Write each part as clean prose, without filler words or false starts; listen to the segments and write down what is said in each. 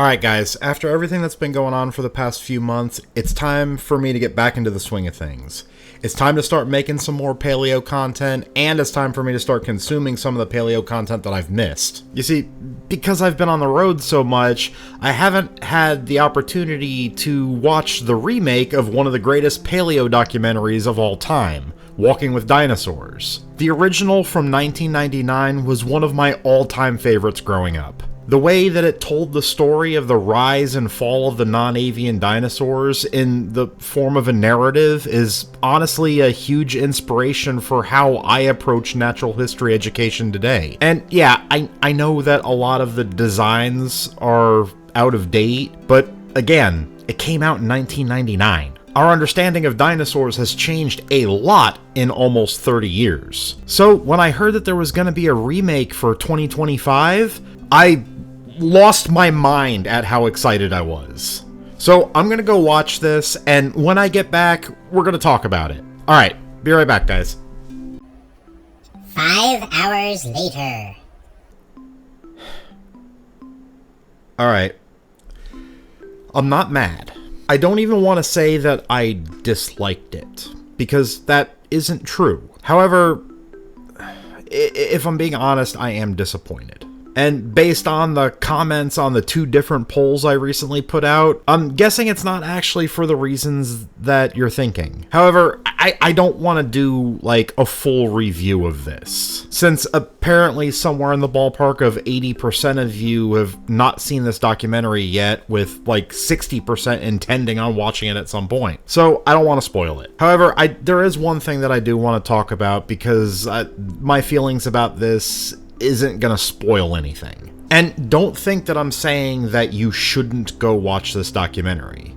Alright guys, after everything that's been going on for the past few months, it's time for me to get back into the swing of things. It's time to start making some more paleo content, and it's time for me to start consuming some of the paleo content that I've missed. You see, because I've been on the road so much, I haven't had the opportunity to watch the remake of one of the greatest paleo documentaries of all time, Walking with Dinosaurs. The original from 1999 was one of my all-time favorites growing up. The way that it told the story of the rise and fall of the non-avian dinosaurs in the form of a narrative is honestly a huge inspiration for how I approach natural history education today. And yeah, I know that a lot of the designs are out of date, but again, it came out in 1999. Our understanding of dinosaurs has changed a lot in almost 30 years. So when I heard that there was going to be a remake for 2025, I lost my mind at how excited I was. So I'm gonna go watch this, and when I get back, we're gonna talk about it. Alright, be right back, guys. 5 hours later. Alright. I'm not mad. I don't even want to say that I disliked it, because that isn't true. However, if I'm being honest, I am disappointed. And based on the comments on the 2 different polls I recently put out, I'm guessing it's not actually for the reasons that you're thinking. However, I don't want to do like a full review of this, since apparently somewhere in the ballpark of 80% of you have not seen this documentary yet, with like 60% intending on watching it at some point. So I don't want to spoil it. However, there is one thing that I do want to talk about, because my feelings about this isn't gonna spoil anything. And don't think that I'm saying that you shouldn't go watch this documentary,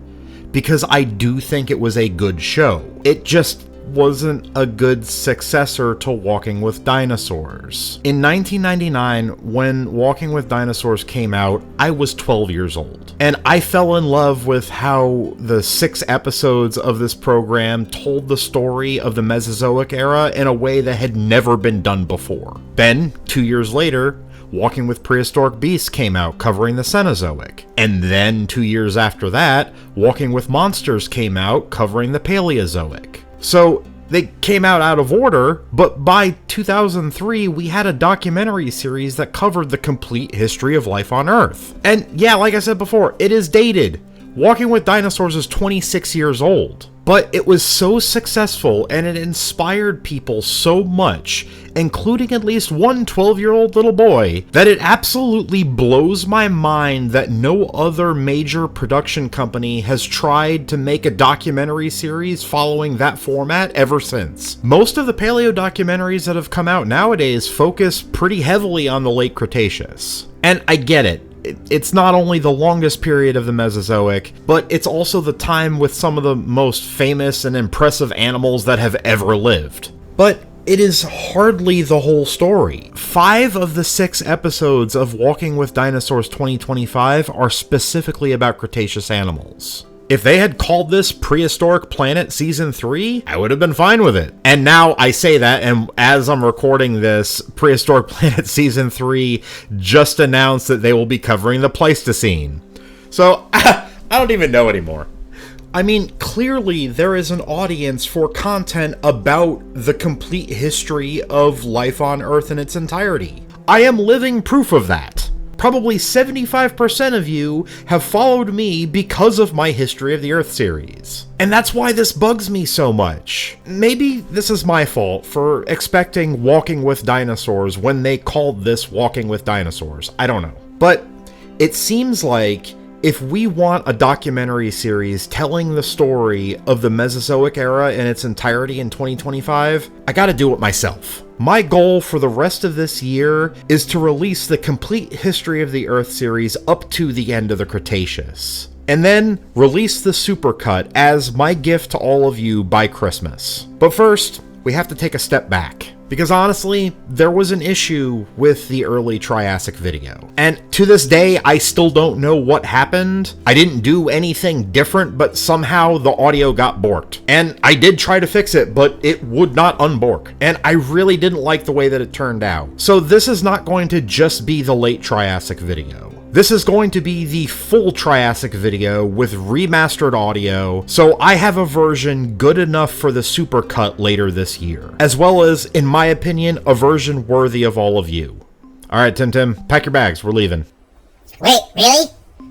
because I do think it was a good show. It just wasn't a good successor to Walking with Dinosaurs. In 1999, when Walking with Dinosaurs came out, I was 12 years old. And I fell in love with how the 6 episodes of this program told the story of the Mesozoic era in a way that had never been done before. Then, 2 years later, Walking with Prehistoric Beasts came out covering the Cenozoic. And then 2 years after that, Walking with Monsters came out covering the Paleozoic. So they came out of order, but by 2003, we had a documentary series that covered the complete history of life on Earth. And yeah, like I said before, it is dated. Walking with Dinosaurs is 26 years old. But it was so successful, and it inspired people so much, including at least one 12-year-old little boy, that it absolutely blows my mind that no other major production company has tried to make a documentary series following that format ever since. Most of the paleo documentaries that have come out nowadays focus pretty heavily on the late Cretaceous. And I get it. It's not only the longest period of the Mesozoic, but it's also the time with some of the most famous and impressive animals that have ever lived. But it is hardly the whole story. 5 of the 6 episodes of Walking with Dinosaurs 2025 are specifically about Cretaceous animals. If they had called this Prehistoric Planet Season 3, I would have been fine with it. And now I say that, and as I'm recording this, Prehistoric Planet Season 3 just announced that they will be covering the Pleistocene. So, I don't even know anymore. I mean, clearly there is an audience for content about the complete history of life on Earth in its entirety. I am living proof of that. Probably 75% of you have followed me because of my History of the Earth series. And that's why this bugs me so much. Maybe this is my fault for expecting Walking with Dinosaurs when they called this Walking with Dinosaurs. I don't know. But it seems like if we want a documentary series telling the story of the Mesozoic era in its entirety in 2025, I gotta do it myself. My goal for the rest of this year is to release the complete History of the Earth series up to the end of the Cretaceous, and then release the supercut as my gift to all of you by Christmas. But first, we have to take a step back, because honestly, there was an issue with the early Triassic video. And to this day, I still don't know what happened. I didn't do anything different, but somehow the audio got borked. And I did try to fix it, but it would not unbork. And I really didn't like the way that it turned out. So this is not going to just be the late Triassic video. This is going to be the full Triassic video with remastered audio, so I have a version good enough for the supercut later this year, as well as, in my opinion, a version worthy of all of you. Alright, Tim, pack your bags, we're leaving. Wait, really?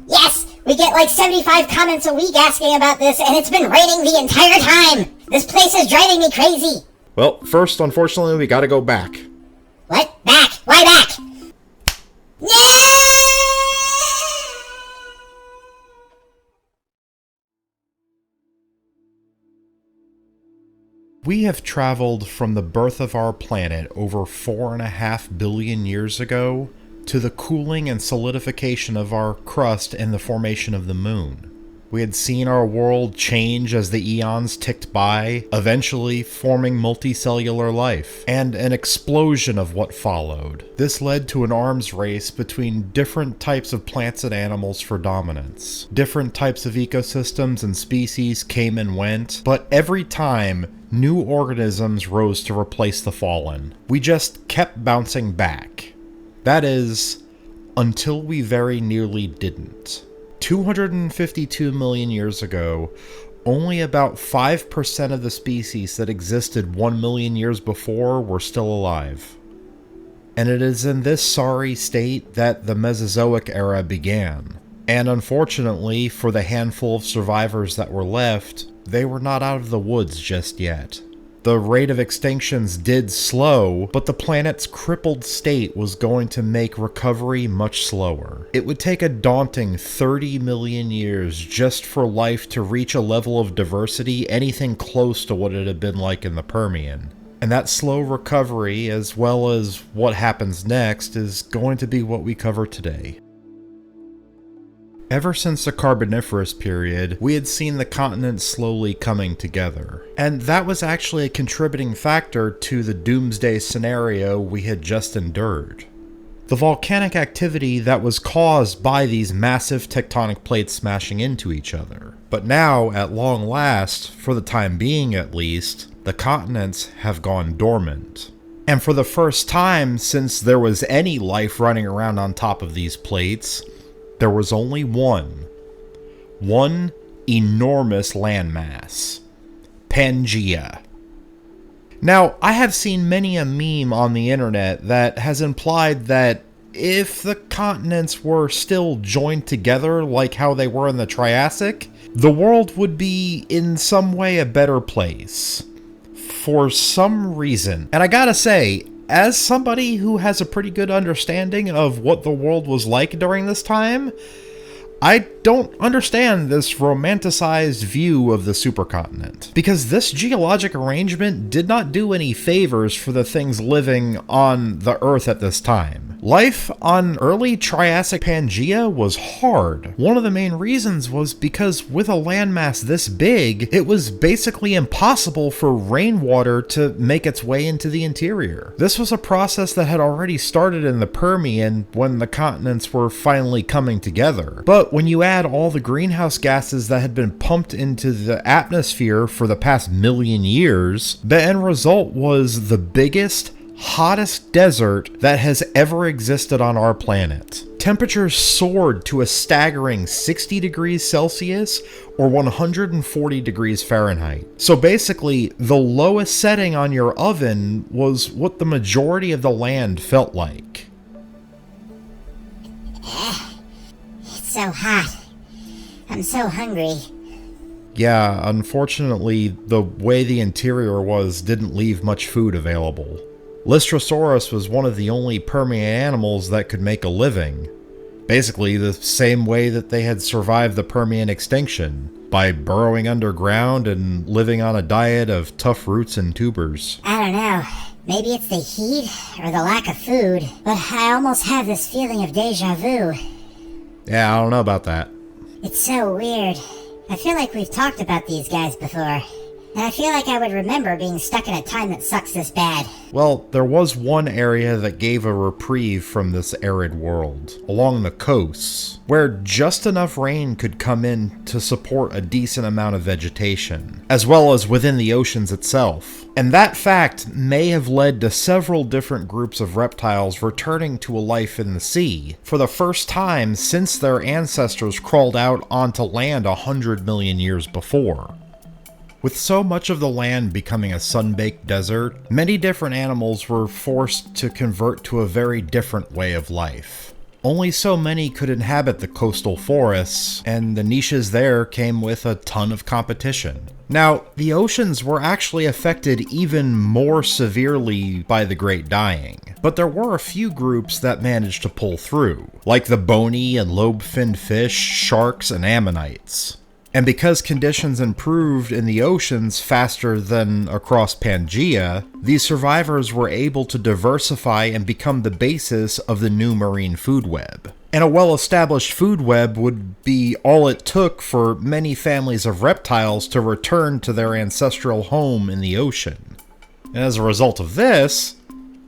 Yes! We get like 75 comments a week asking about this, and it's been raining the entire time! This place is driving me crazy! Well, first, unfortunately, we gotta go back. What? Back? Why back? No! We have traveled from the birth of our planet over 4.5 billion years ago to the cooling and solidification of our crust and the formation of the moon. We had seen our world change as the eons ticked by, eventually forming multicellular life, and an explosion of what followed. This led to an arms race between different types of plants and animals for dominance. Different types of ecosystems and species came and went, but every time, new organisms rose to replace the fallen. We just kept bouncing back. That is, until we very nearly didn't. 252 million years ago, only about 5% of the species that existed 1 million years before were still alive. And it is in this sorry state that the Mesozoic era began. And unfortunately, for the handful of survivors that were left, they were not out of the woods just yet. The rate of extinctions did slow, but the planet's crippled state was going to make recovery much slower. It would take a daunting 30 million years just for life to reach a level of diversity anything close to what it had been like in the Permian. And that slow recovery, as well as what happens next, is going to be what we cover today. Ever since the Carboniferous period, we had seen the continents slowly coming together, and that was actually a contributing factor to the doomsday scenario we had just endured. The volcanic activity that was caused by these massive tectonic plates smashing into each other. But now, at long last, for the time being at least, the continents have gone dormant. And for the first time since there was any life running around on top of these plates, there was only one enormous landmass. Pangaea. Now, I have seen many a meme on the internet that has implied that if the continents were still joined together like how they were in the Triassic, the world would be in some way a better place. For some reason. And I gotta say, as somebody who has a pretty good understanding of what the world was like during this time, I don't understand this romanticized view of the supercontinent, because this geologic arrangement did not do any favors for the things living on the Earth at this time. Life on early Triassic Pangaea was hard. One of the main reasons was because with a landmass this big, it was basically impossible for rainwater to make its way into the interior. This was a process that had already started in the Permian when the continents were finally coming together. But when you add all the greenhouse gases that had been pumped into the atmosphere for the past million years, the end result was the biggest, hottest desert that has ever existed on our planet. Temperatures soared to a staggering 60 degrees Celsius or 140 degrees Fahrenheit. So basically, the lowest setting on your oven was what the majority of the land felt like. It's so hot. I'm so hungry. Yeah, unfortunately, the way the interior was didn't leave much food available. Lystrosaurus was one of the only Permian animals that could make a living. Basically, the same way that they had survived the Permian extinction, by burrowing underground and living on a diet of tough roots and tubers. I don't know. Maybe it's the heat or the lack of food, but I almost have this feeling of deja vu. Yeah, I don't know about that. It's so weird. I feel like we've talked about these guys before. And I feel like I would remember being stuck in a time that sucks this bad. Well, there was one area that gave a reprieve from this arid world, along the coasts, where just enough rain could come in to support a decent amount of vegetation, as well as within the oceans itself. And that fact may have led to several different groups of reptiles returning to a life in the sea, for the first time since their ancestors crawled out onto land 100 million years before. With so much of the land becoming a sun-baked desert, many different animals were forced to convert to a very different way of life. Only so many could inhabit the coastal forests, and the niches there came with a ton of competition. Now, the oceans were actually affected even more severely by the Great Dying, but there were a few groups that managed to pull through, like the bony and lobe-finned fish, sharks, and ammonites. And because conditions improved in the oceans faster than across Pangaea, these survivors were able to diversify and become the basis of the new marine food web. And a well-established food web would be all it took for many families of reptiles to return to their ancestral home in the ocean. And as a result of this,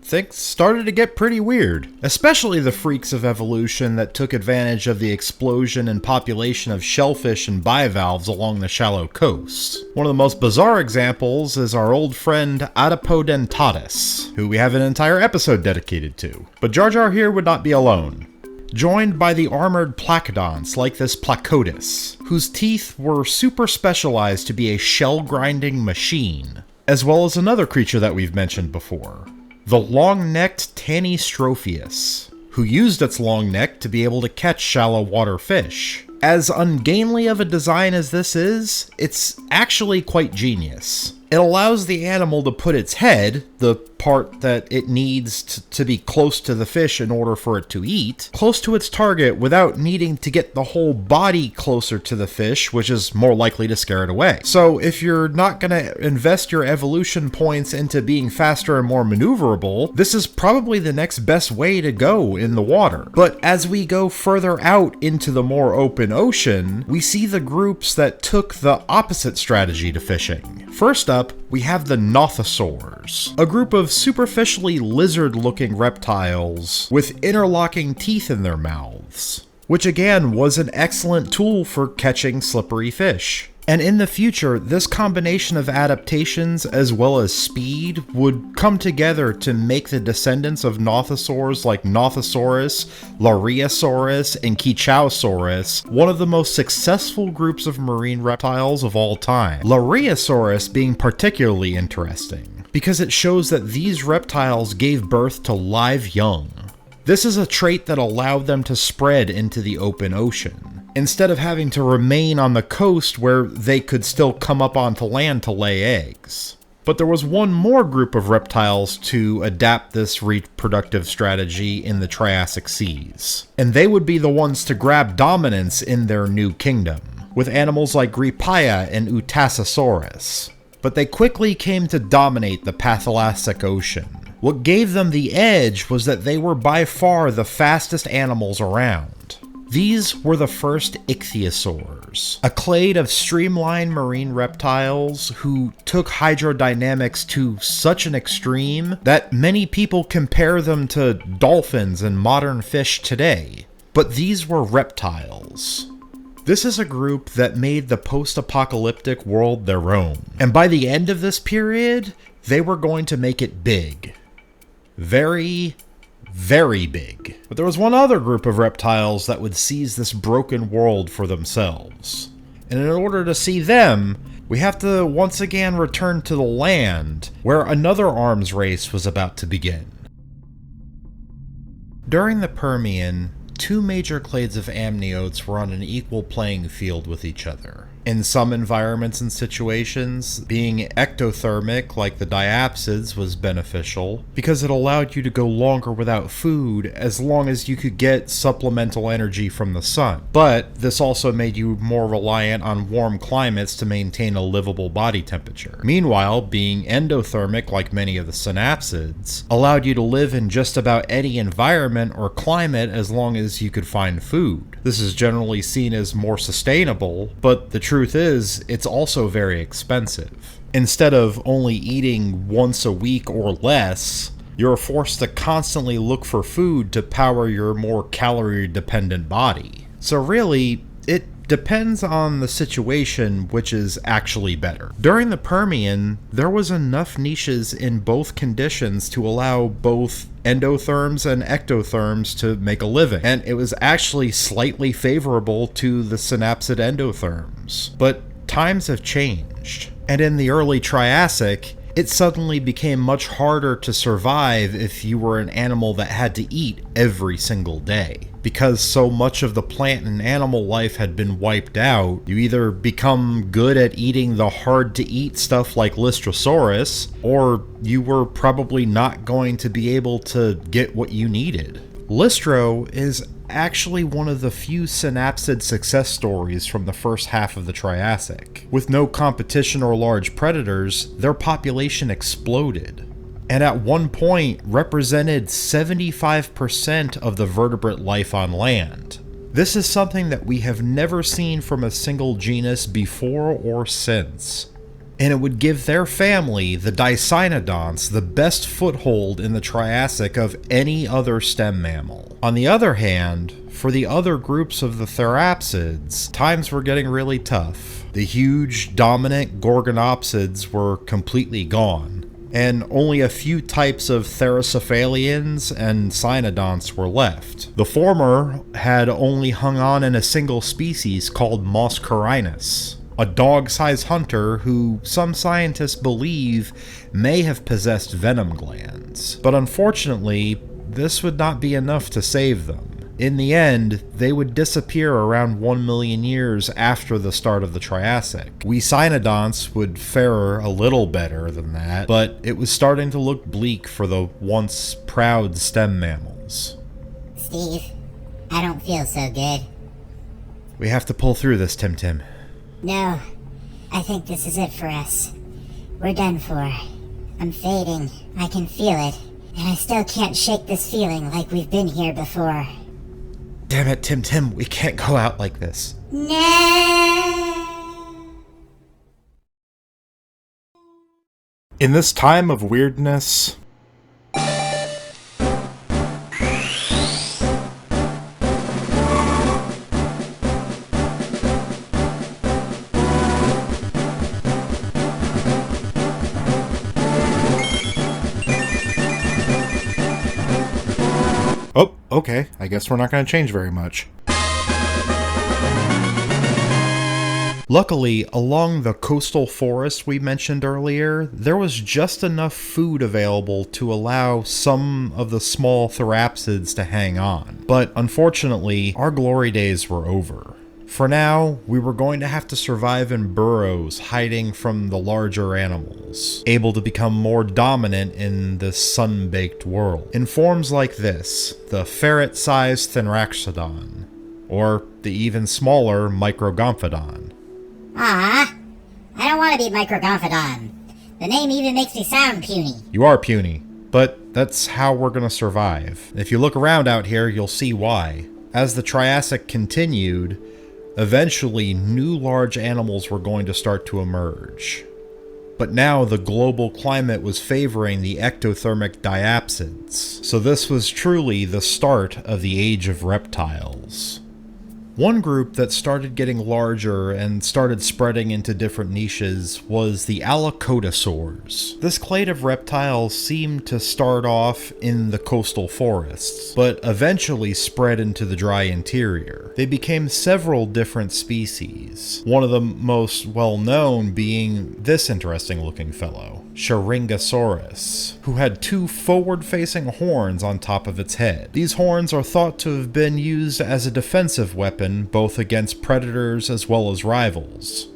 things started to get pretty weird, especially the freaks of evolution that took advantage of the explosion in population of shellfish and bivalves along the shallow coasts. One of the most bizarre examples is our old friend Adopodentatus, who we have an entire episode dedicated to. But Jar Jar here would not be alone. Joined by the armored placodonts like this Placotus, whose teeth were super specialized to be a shell-grinding machine, as well as another creature that we've mentioned before, the long-necked Tanystropheus, who used its long neck to be able to catch shallow water fish. As ungainly of a design as this is, it's actually quite genius. It allows the animal to put its head, the part that it needs to be close to the fish in order for it to eat, close to its target without needing to get the whole body closer to the fish, which is more likely to scare it away. So if you're not going to invest your evolution points into being faster and more maneuverable, this is probably the next best way to go in the water. But as we go further out into the more open ocean, we see the groups that took the opposite strategy to fishing. First up, we have the Rhynchosaurs, a group of superficially lizard-looking reptiles with interlocking teeth in their mouths, which again was an excellent tool for catching slippery fish. And in the future, this combination of adaptations as well as speed would come together to make the descendants of Rhynchosaurs like Nothosaurus, Lariasaurus, and Keechausaurus one of the most successful groups of marine reptiles of all time. Lariasaurus being particularly interesting, because it shows that these reptiles gave birth to live young. This is a trait that allowed them to spread into the open ocean, instead of having to remain on the coast where they could still come up onto land to lay eggs. But there was one more group of reptiles to adapt this reproductive strategy in the Triassic seas, and they would be the ones to grab dominance in their new kingdom, with animals like Gripaia and Utasasaurus. But they quickly came to dominate the Pathalassic Ocean. What gave them the edge was that they were by far the fastest animals around. These were the first ichthyosaurs, a clade of streamlined marine reptiles who took hydrodynamics to such an extreme that many people compare them to dolphins and modern fish today. But these were reptiles. This is a group that made the post-apocalyptic world their own, and by the end of this period, they were going to make it big. Very, very big. But there was one other group of reptiles that would seize this broken world for themselves. And in order to see them, we have to once again return to the land, where another arms race was about to begin. During the Permian, two major clades of amniotes were on an equal playing field with each other. In some environments and situations, being ectothermic, like the diapsids, was beneficial because it allowed you to go longer without food as long as you could get supplemental energy from the sun. But this also made you more reliant on warm climates to maintain a livable body temperature. Meanwhile, being endothermic, like many of the synapsids, allowed you to live in just about any environment or climate as long as you could find food. This is generally seen as more sustainable, but the truth is, it's also very expensive. Instead of only eating once a week or less, you're forced to constantly look for food to power your more calorie-dependent body. So really, it depends on the situation which is actually better. During the Permian, there was enough niches in both conditions to allow both endotherms and ectotherms to make a living, and it was actually slightly favorable to the synapsid endotherms. But times have changed, and in the early Triassic, it suddenly became much harder to survive if you were an animal that had to eat every single day. Because so much of the plant and animal life had been wiped out, you either become good at eating the hard-to-eat stuff like Lystrosaurus, or you were probably not going to be able to get what you needed. Lystro is actually one of the few synapsid success stories from the first half of the Triassic. With no competition or large predators, their population exploded, and at one point represented 75% of the vertebrate life on land. This is something that we have never seen from a single genus before or since, and it would give their family, the Dicynodonts, the best foothold in the Triassic of any other stem mammal. On the other hand, for the other groups of the therapsids, times were getting really tough. The huge, dominant Gorgonopsids were completely gone, and only a few types of Therocephalians and Cynodonts were left. The former had only hung on in a single species called Moscarinus, a dog-sized hunter who some scientists believe may have possessed venom glands. But unfortunately, this would not be enough to save them. In the end, they would disappear around 1 million years after the start of the Triassic. We Cynodonts would fare a little better than that, but it was starting to look bleak for the once proud stem mammals. Steve, I don't feel so good. We have to pull through this, Tim Tim. No, I think this is it for us. We're done for. I'm fading. I can feel it. And I still can't shake this feeling like we've been here before. Damn it, Tim Tim, we can't go out like this. No! In this time of weirdness, oh, okay, I guess we're not going to change very much. Luckily, along the coastal forest we mentioned earlier, there was just enough food available to allow some of the small therapsids to hang on. But unfortunately, our glory days were over. For now, we were going to have to survive in burrows hiding from the larger animals, able to become more dominant in this sun-baked world. In forms like this, the ferret-sized Thenraxodon, or the even smaller Microgomphodon. Ah, I don't want to be Microgomphodon. The name even makes me sound puny. You are puny, but that's how we're gonna survive. If you look around out here, you'll see why. As the Triassic continued, eventually new large animals were going to start to emerge. But now the global climate was favoring the ectothermic diapsids, so this was truly the start of the Age of Reptiles. One group that started getting larger and started spreading into different niches was the Adopodentatus. This clade of reptiles seemed to start off in the coastal forests, but eventually spread into the dry interior. They became several different species, one of the most well-known being this interesting looking fellow, Rhynchosaurs, who had two forward-facing horns on top of its head. These horns are thought to have been used as a defensive weapon both against predators as well as rivals,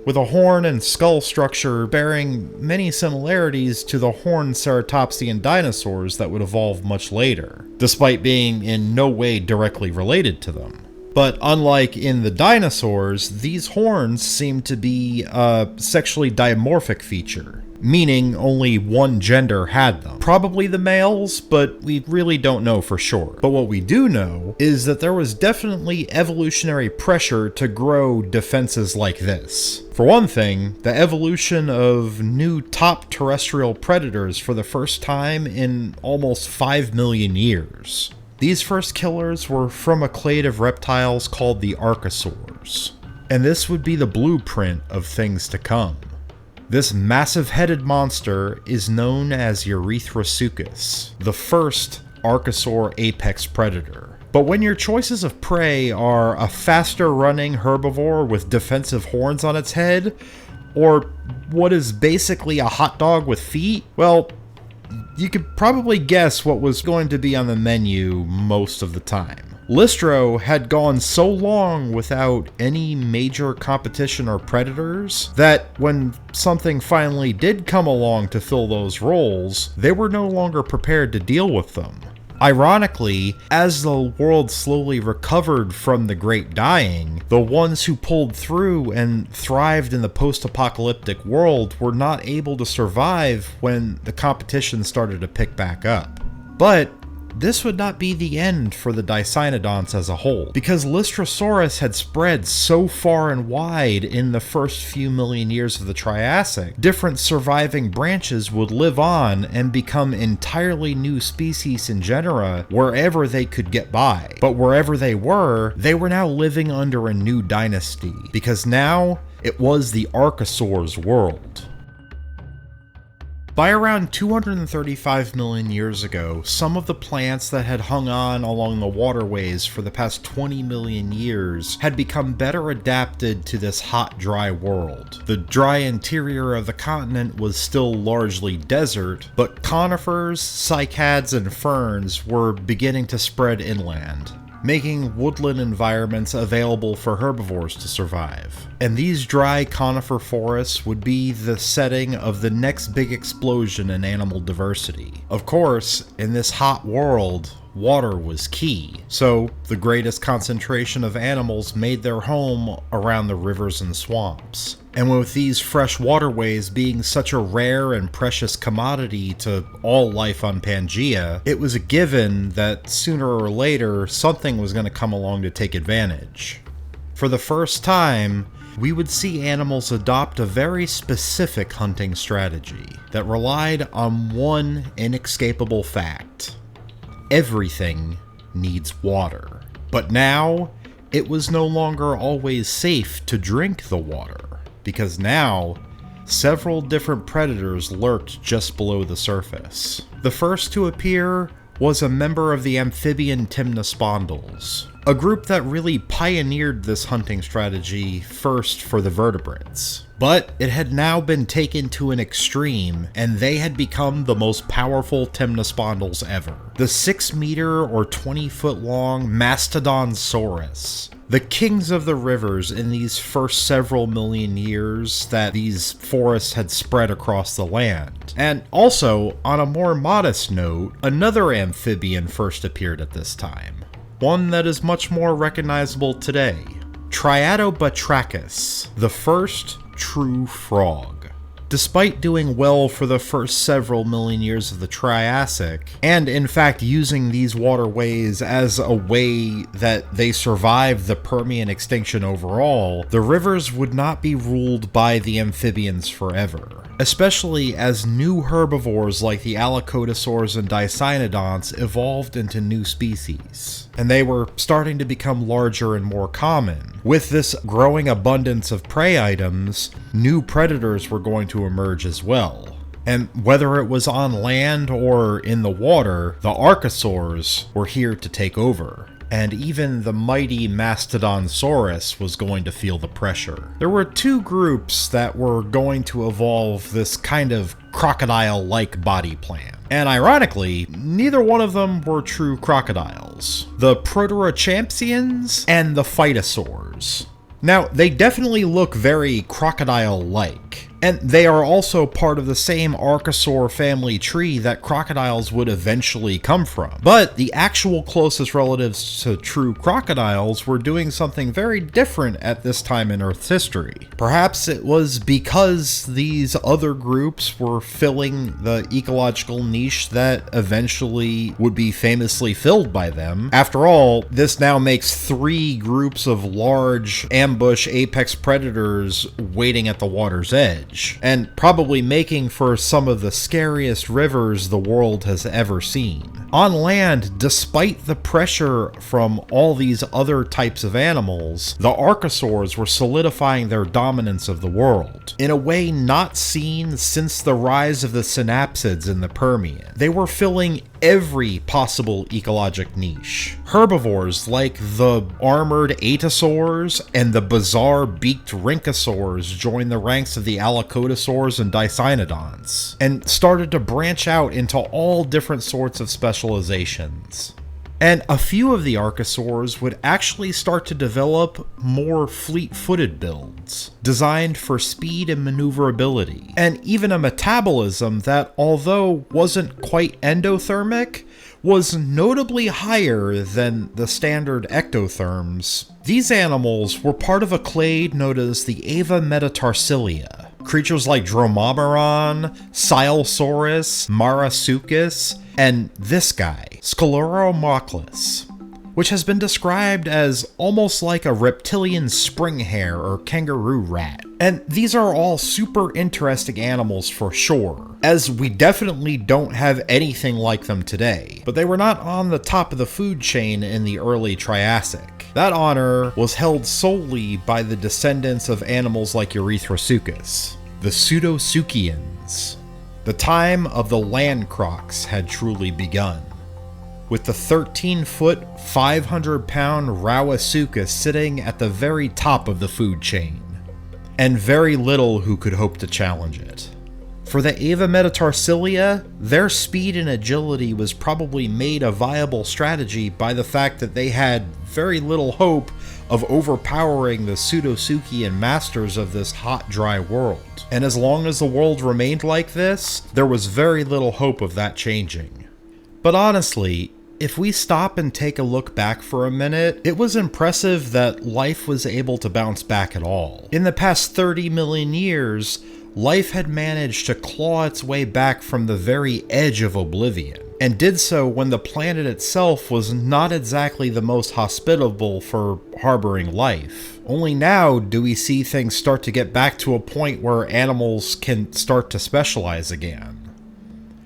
with a horn and skull structure bearing many similarities to the horned ceratopsian dinosaurs that would evolve much later, despite being in no way directly related to them. But unlike in the dinosaurs, these horns seem to be a sexually dimorphic feature, meaning only one gender had them. Probably the males, but we really don't know for sure. But what we do know is that there was definitely evolutionary pressure to grow defenses like this. For one thing, the evolution of new top terrestrial predators for the first time in almost 5 million years. These first killers were from a clade of reptiles called the Archosaurs, and this would be the blueprint of things to come. This massive-headed monster is known as Rhynchosaurs, the first Archosaur apex predator. But when your choices of prey are a faster-running herbivore with defensive horns on its head, or what is basically a hot dog with feet, well, you could probably guess what was going to be on the menu most of the time. Listro had gone so long without any major competition or predators that when something finally did come along to fill those roles, they were no longer prepared to deal with them. Ironically, as the world slowly recovered from the Great Dying, the ones who pulled through and thrived in the post-apocalyptic world were not able to survive when the competition started to pick back up. But this would not be the end for the Dicynodonts as a whole, because Lystrosaurus had spread so far and wide in the first few million years of the Triassic, different surviving branches would live on and become entirely new species and genera wherever they could get by. But wherever they were now living under a new dynasty, because now it was the Archosaurs world. By around 235 million years ago, some of the plants that had hung on along the waterways for the past 20 million years had become better adapted to this hot, dry world. The dry interior of the continent was still largely desert, but conifers, cycads, and ferns were beginning to spread inland, making woodland environments available for herbivores to survive. And these dry conifer forests would be the setting of the next big explosion in animal diversity. Of course, in this hot world, water was key, so the greatest concentration of animals made their home around the rivers and swamps. And with these fresh waterways being such a rare and precious commodity to all life on Pangaea, it was a given that sooner or later something was going to come along to take advantage. For the first time, we would see animals adopt a very specific hunting strategy that relied on one inescapable fact: everything needs water. But now, it was no longer always safe to drink the water, because now, several different predators lurked just below the surface. The first to appear was a member of the amphibian Temnospondyls, a group that really pioneered this hunting strategy first for the vertebrates. But it had now been taken to an extreme, and they had become the most powerful Temnospondyls ever. The 6-meter or 20-foot long Mastodonsaurus. The kings of the rivers in these first several million years that these forests had spread across the land. And also, on a more modest note, another amphibian first appeared at this time. One that is much more recognizable today. Triadobatrachus, the first true frog. Despite doing well for the first several million years of the Triassic, and in fact using these waterways as a way that they survived the Permian extinction overall, the rivers would not be ruled by the amphibians forever. Especially as new herbivores like the Adopodentatus and Dicynodonts evolved into new species, and they were starting to become larger and more common. With this growing abundance of prey items, new predators were going to emerge as well. And whether it was on land or in the water, the Archosaurs were here to take over. And even the mighty Mastodonsaurus was going to feel the pressure. There were two groups that were going to evolve this kind of crocodile-like body plan. And ironically, neither one of them were true crocodiles. The Proterochampsians and the Phytosaurs. Now, they definitely look very crocodile-like, And they are also part of the same Archosaur family tree that crocodiles would eventually come from. But the actual closest relatives to true crocodiles were doing something very different at this time in Earth's history. Perhaps it was because these other groups were filling the ecological niche that eventually would be famously filled by them. After all, this now makes 3 groups of large ambush apex predators waiting at the water's edge, and probably making for some of the scariest rivers the world has ever seen. On land, despite the pressure from all these other types of animals, the Archosaurs were solidifying their dominance of the world, in a way not seen since the rise of the synapsids in the Permian. They were filling every possible ecologic niche. Herbivores like the armored Atosaurs and the bizarre beaked Rhynchosaurs joined the ranks of the Alacodosaurs and Dicynodonts, and started to branch out into all different sorts of specializations. And a few of the Archosaurs would actually start to develop more fleet-footed builds, designed for speed and maneuverability, and even a metabolism that, although wasn't quite endothermic, was notably higher than the standard ectotherms. These animals were part of a clade known as the Ava Metatarsilia. Creatures like Dromaeomeron, Silesaurus, Marasuchus, and this guy, Scleromochlus, which has been described as almost like a reptilian spring hare or kangaroo rat. And these are all super interesting animals for sure, as we definitely don't have anything like them today, but they were not on the top of the food chain in the early Triassic. That honor was held solely by the descendants of animals like Erythrosuchus, the Pseudosuchians. The time of the land crocs had truly begun, with the 13-foot, 500-pound Rhynchosaurus sitting at the very top of the food chain, and very little who could hope to challenge it. For the Ava Metatarsilia, their speed and agility was probably made a viable strategy by the fact that they had very little hope of overpowering the Pseudosuchian masters of this hot, dry world. And as long as the world remained like this, there was very little hope of that changing. But honestly, if we stop and take a look back for a minute, it was impressive that life was able to bounce back at all. In the past 30 million years, life had managed to claw its way back from the very edge of oblivion, and did so when the planet itself was not exactly the most hospitable for harboring life. Only now do we see things start to get back to a point where animals can start to specialize again.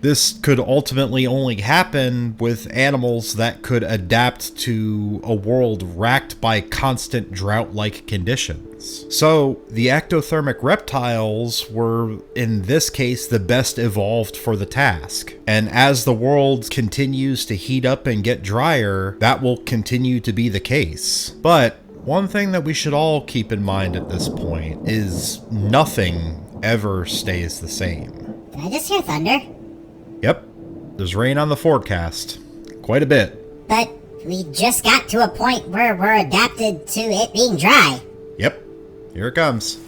This could ultimately only happen with animals that could adapt to a world racked by constant drought-like conditions. So, the ectothermic reptiles were, in this case, the best evolved for the task. And as the world continues to heat up and get drier, that will continue to be the case. But one thing that we should all keep in mind at this point is nothing ever stays the same. Did I just hear thunder? Yep, there's rain on the forecast. Quite a bit. But we just got to a point where we're adapted to it being dry. Yep, here it comes.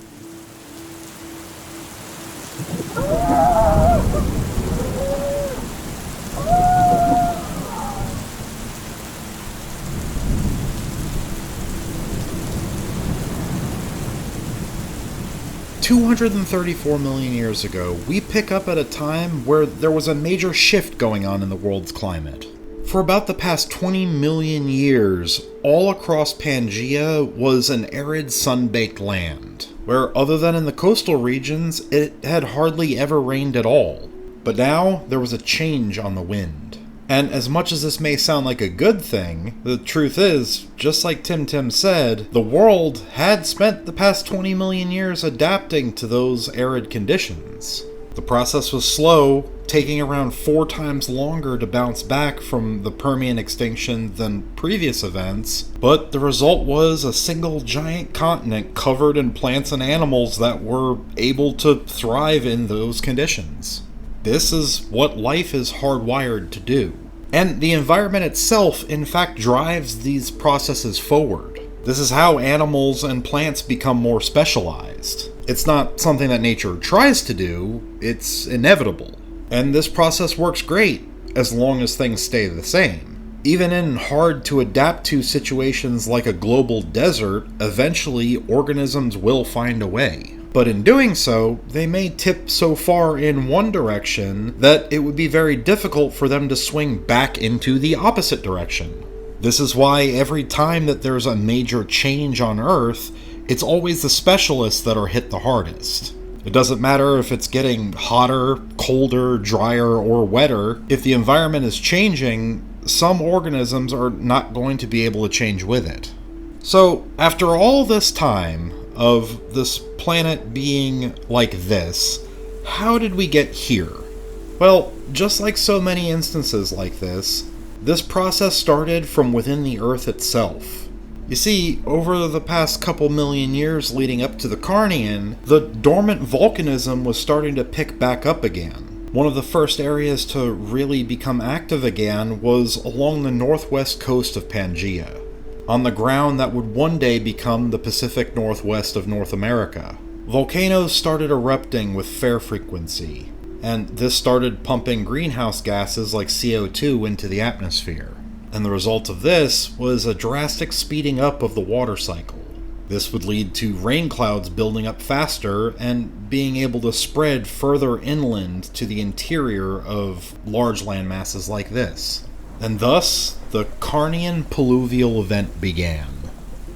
$234 million years ago, we pick up at a time where there was a major shift going on in the world's climate. For about the past 20 million years, all across Pangaea was an arid, sun-baked land, where other than in the coastal regions, it had hardly ever rained at all. But now, there was a change on the wind. And as much as this may sound like a good thing, the truth is, just like Tim said, the world had spent the past 20 million years adapting to those arid conditions. The process was slow, taking around 4 times longer to bounce back from the Permian extinction than previous events, but the result was a single giant continent covered in plants and animals that were able to thrive in those conditions. This is what life is hardwired to do. And the environment itself, in fact, drives these processes forward. This is how animals and plants become more specialized. It's not something that nature tries to do, it's inevitable. And this process works great, as long as things stay the same. Even in hard-to-adapt-to situations like a global desert, eventually organisms will find a way. But in doing so, they may tip so far in one direction that it would be very difficult for them to swing back into the opposite direction. This is why every time that there's a major change on Earth, it's always the specialists that are hit the hardest. It doesn't matter if it's getting hotter, colder, drier, or wetter. If the environment is changing, some organisms are not going to be able to change with it. So, after all this time of this planet being like this, how did we get here? Well, just like so many instances like this process started from within the Earth itself. You see, over the past couple million years leading up to the Carnian, the dormant volcanism was starting to pick back up again. One of the first areas to really become active again was along the northwest coast of Pangaea, on the ground that would one day become the Pacific Northwest of North America. Volcanoes started erupting with fair frequency, and this started pumping greenhouse gases like CO2 into the atmosphere. And the result of this was a drastic speeding up of the water cycle. This would lead to rain clouds building up faster and being able to spread further inland to the interior of large land masses like this. And thus, the Carnian Pluvial event began.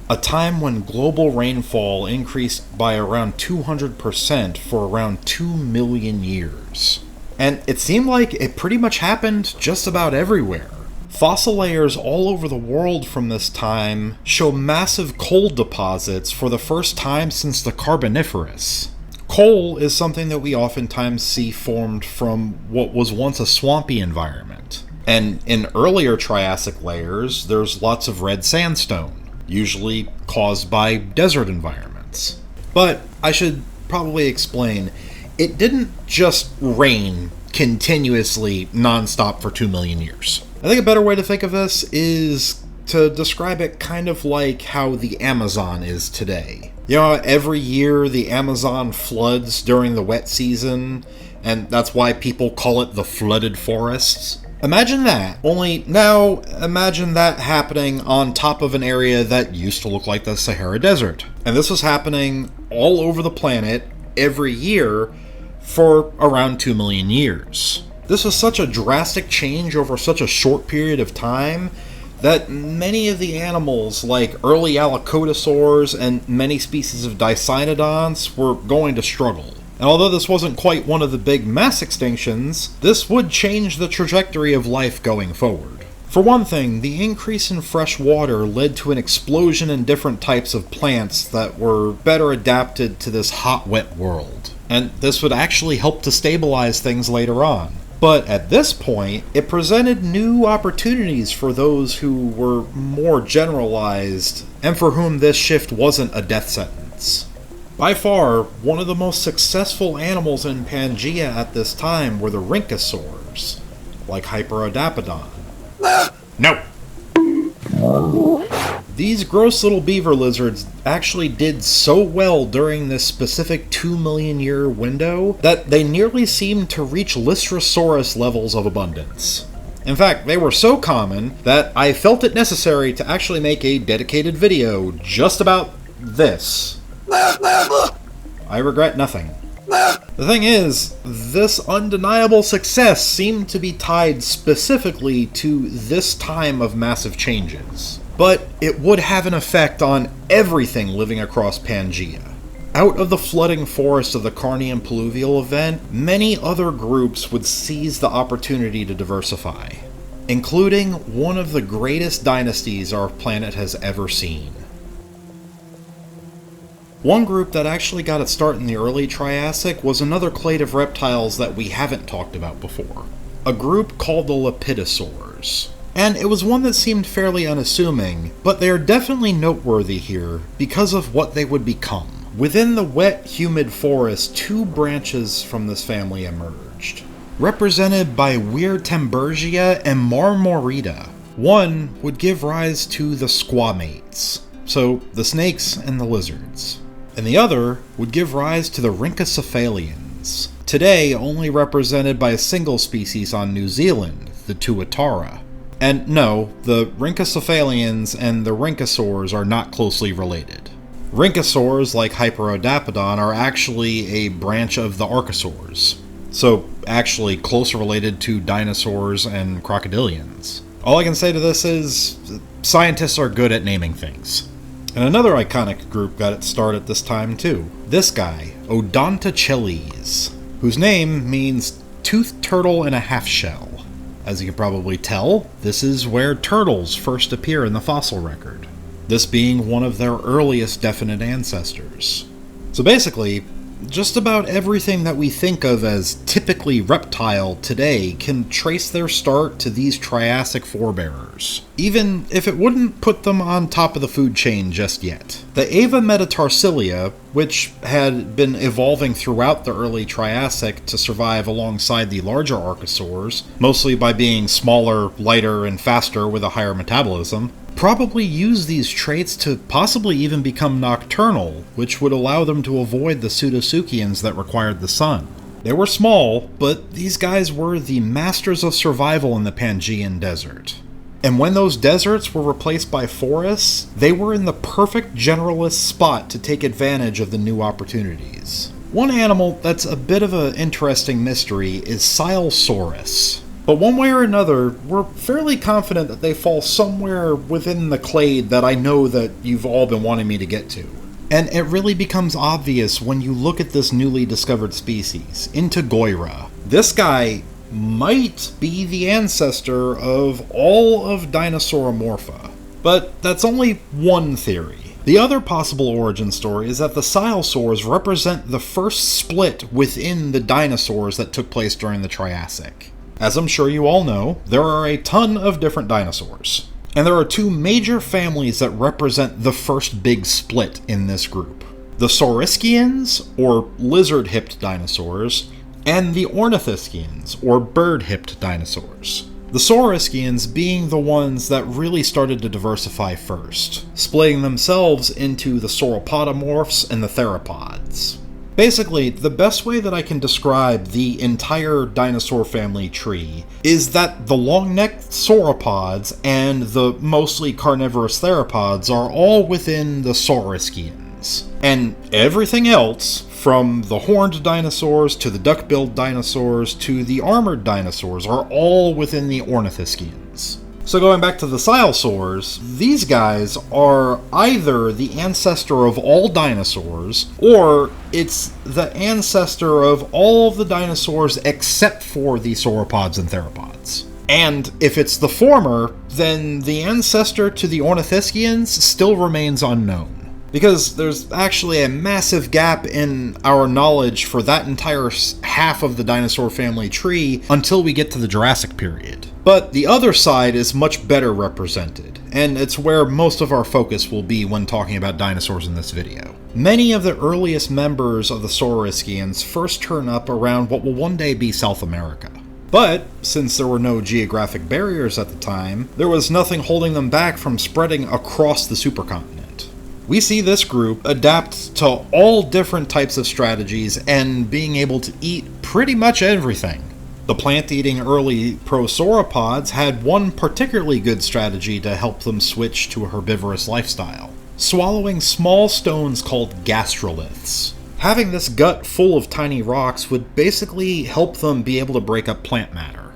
A time when global rainfall increased by around 200% for around 2 million years. And it seemed like it pretty much happened just about everywhere. Fossil layers all over the world from this time show massive coal deposits for the first time since the Carboniferous. Coal is something that we oftentimes see formed from what was once a swampy environment. And in earlier Triassic layers, there's lots of red sandstone, usually caused by desert environments. But I should probably explain, it didn't just rain continuously non-stop for 2 million years. I think a better way to think of this is to describe it kind of like how the Amazon is today. You know, every year the Amazon floods during the wet season, and that's why people call it the flooded forests. Imagine that, only now imagine that happening on top of an area that used to look like the Sahara Desert. And this was happening all over the planet every year for around 2 million years. This was such a drastic change over such a short period of time that many of the animals, like early Adopodentatus and many species of Dicynodonts, were going to struggle. And although this wasn't quite one of the big mass extinctions, this would change the trajectory of life going forward. For one thing, the increase in fresh water led to an explosion in different types of plants that were better adapted to this hot, wet world. And this would actually help to stabilize things later on. But at this point, it presented new opportunities for those who were more generalized, and for whom this shift wasn't a death sentence. By far, one of the most successful animals in Pangaea at this time were the Rhynchosaurs, like Hyperodapodon. No! These gross little beaver lizards actually did so well during this specific 2 million year window that they nearly seemed to reach Lystrosaurus levels of abundance. In fact, they were so common that I felt it necessary to actually make a dedicated video just about this. I regret nothing. The thing is, this undeniable success seemed to be tied specifically to this time of massive changes. But it would have an effect on everything living across Pangaea. Out of the flooding forest of the Carnian Pluvial event, many other groups would seize the opportunity to diversify, including one of the greatest dynasties our planet has ever seen. One group that actually got its start in the early Triassic was another clade of reptiles that we haven't talked about before, a group called the Lepidosaurs. And it was one that seemed fairly unassuming, but they are definitely noteworthy here because of what they would become. Within the wet, humid forest, 2 branches from this family emerged, represented by Weirtembergia and Marmorita. One would give rise to the squamates, so the snakes and the lizards. and the other would give rise to the Rhynchocephalians, today only represented by a single species on New Zealand, the Tuatara. And no, the Rhynchocephalians and the Rhynchosaurs are not closely related. Rhynchosaurs, like Hyperodapodon, are actually a branch of the Archosaurs, so actually close related to dinosaurs and crocodilians. All I can say to this is, scientists are good at naming things. And another iconic group got its start at this time too. This guy, Odontocheles, whose name means toothed turtle in a half shell. As you can probably tell, this is where turtles first appear in the fossil record, this being one of their earliest definite ancestors. So basically, just about everything that we think of as typically reptile today can trace their start to these Triassic forebearers, even if it wouldn't put them on top of the food chain just yet. The Ava metatarsalia, which had been evolving throughout the early Triassic to survive alongside the larger Archosaurs, mostly by being smaller, lighter, and faster with a higher metabolism, probably used these traits to possibly even become nocturnal, which would allow them to avoid the Pseudotsuchians that required the sun. They were small, but these guys were the masters of survival in the Pangaean Desert. And when those deserts were replaced by forests, they were in the perfect generalist spot to take advantage of the new opportunities. One animal that's a bit of an interesting mystery is Silesaurus. But one way or another, we're fairly confident that they fall somewhere within the clade that I know that you've all been wanting me to get to. And it really becomes obvious when you look at this newly discovered species, Intigoira. This guy might be the ancestor of all of Dinosauromorpha. But that's only one theory. The other possible origin story is that the Silesaurs represent the first split within the dinosaurs that took place during the Triassic. As I'm sure you all know, there are a ton of different dinosaurs. And there are two major families that represent the first big split in this group. The Saurischians, or lizard-hipped dinosaurs, and the Ornithischians, or bird-hipped dinosaurs. The Saurischians being the ones that really started to diversify first, splitting themselves into the sauropodomorphs and the theropods. Basically, the best way that I can describe the entire dinosaur family tree is that the long-necked sauropods and the mostly carnivorous theropods are all within the Saurischians. And everything else, from the horned dinosaurs to the duck-billed dinosaurs to the armored dinosaurs, are all within the Ornithischians. So going back to the Silesaurs, these guys are either the ancestor of all dinosaurs, or it's the ancestor of all of the dinosaurs except for the sauropods and theropods. And if it's the former, then the ancestor to the Ornithischians still remains unknown. Because there's actually a massive gap in our knowledge for that entire half of the dinosaur family tree until we get to the Jurassic period. But the other side is much better represented, and it's where most of our focus will be when talking about dinosaurs in this video. Many of the earliest members of the Saurischians first turn up around what will one day be South America. But, since there were no geographic barriers at the time, there was nothing holding them back from spreading across the supercontinent. We see this group adapt to all different types of strategies and being able to eat pretty much everything. The plant-eating early prosauropods had one particularly good strategy to help them switch to a herbivorous lifestyle: swallowing small stones called gastroliths. Having this gut full of tiny rocks would basically help them be able to break up plant matter.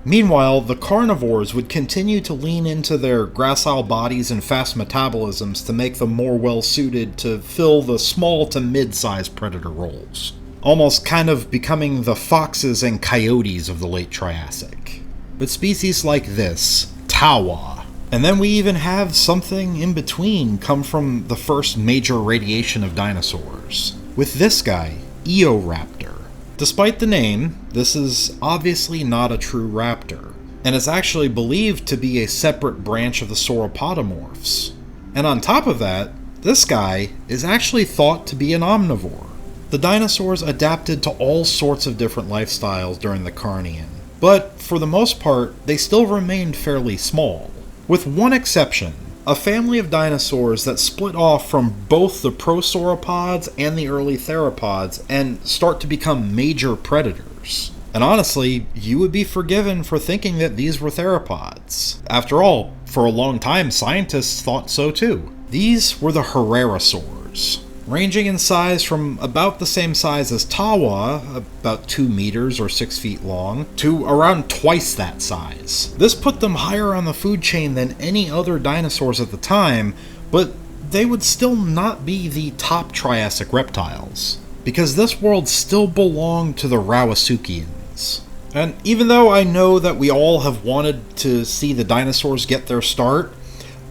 Meanwhile, the carnivores would continue to lean into their gracile bodies and fast metabolisms to make them more well-suited to fill the small to mid-sized predator roles, almost kind of becoming the foxes and coyotes of the late Triassic. But species like this, Tawa, and then we even have something in between come from the first major radiation of dinosaurs, with this guy, Eoraptor. Despite the name, this is obviously not a true raptor, and is actually believed to be a separate branch of the sauropodomorphs. And on top of that, this guy is actually thought to be an omnivore. The dinosaurs adapted to all sorts of different lifestyles during the Carnian, but for the most part, they still remained fairly small. With one exception, a family of dinosaurs that split off from both the prosauropods and the early theropods and start to become major predators. And honestly, you would be forgiven for thinking that these were theropods. After all, for a long time, scientists thought so too. These were the Herrerasaurs, ranging in size from about the same size as Tawa, about 2 meters or 6 feet long, to around twice that size. This put them higher on the food chain than any other dinosaurs at the time, but they would still not be the top Triassic reptiles, because this world still belonged to the Rawasuchians. And even though I know that we all have wanted to see the dinosaurs get their start,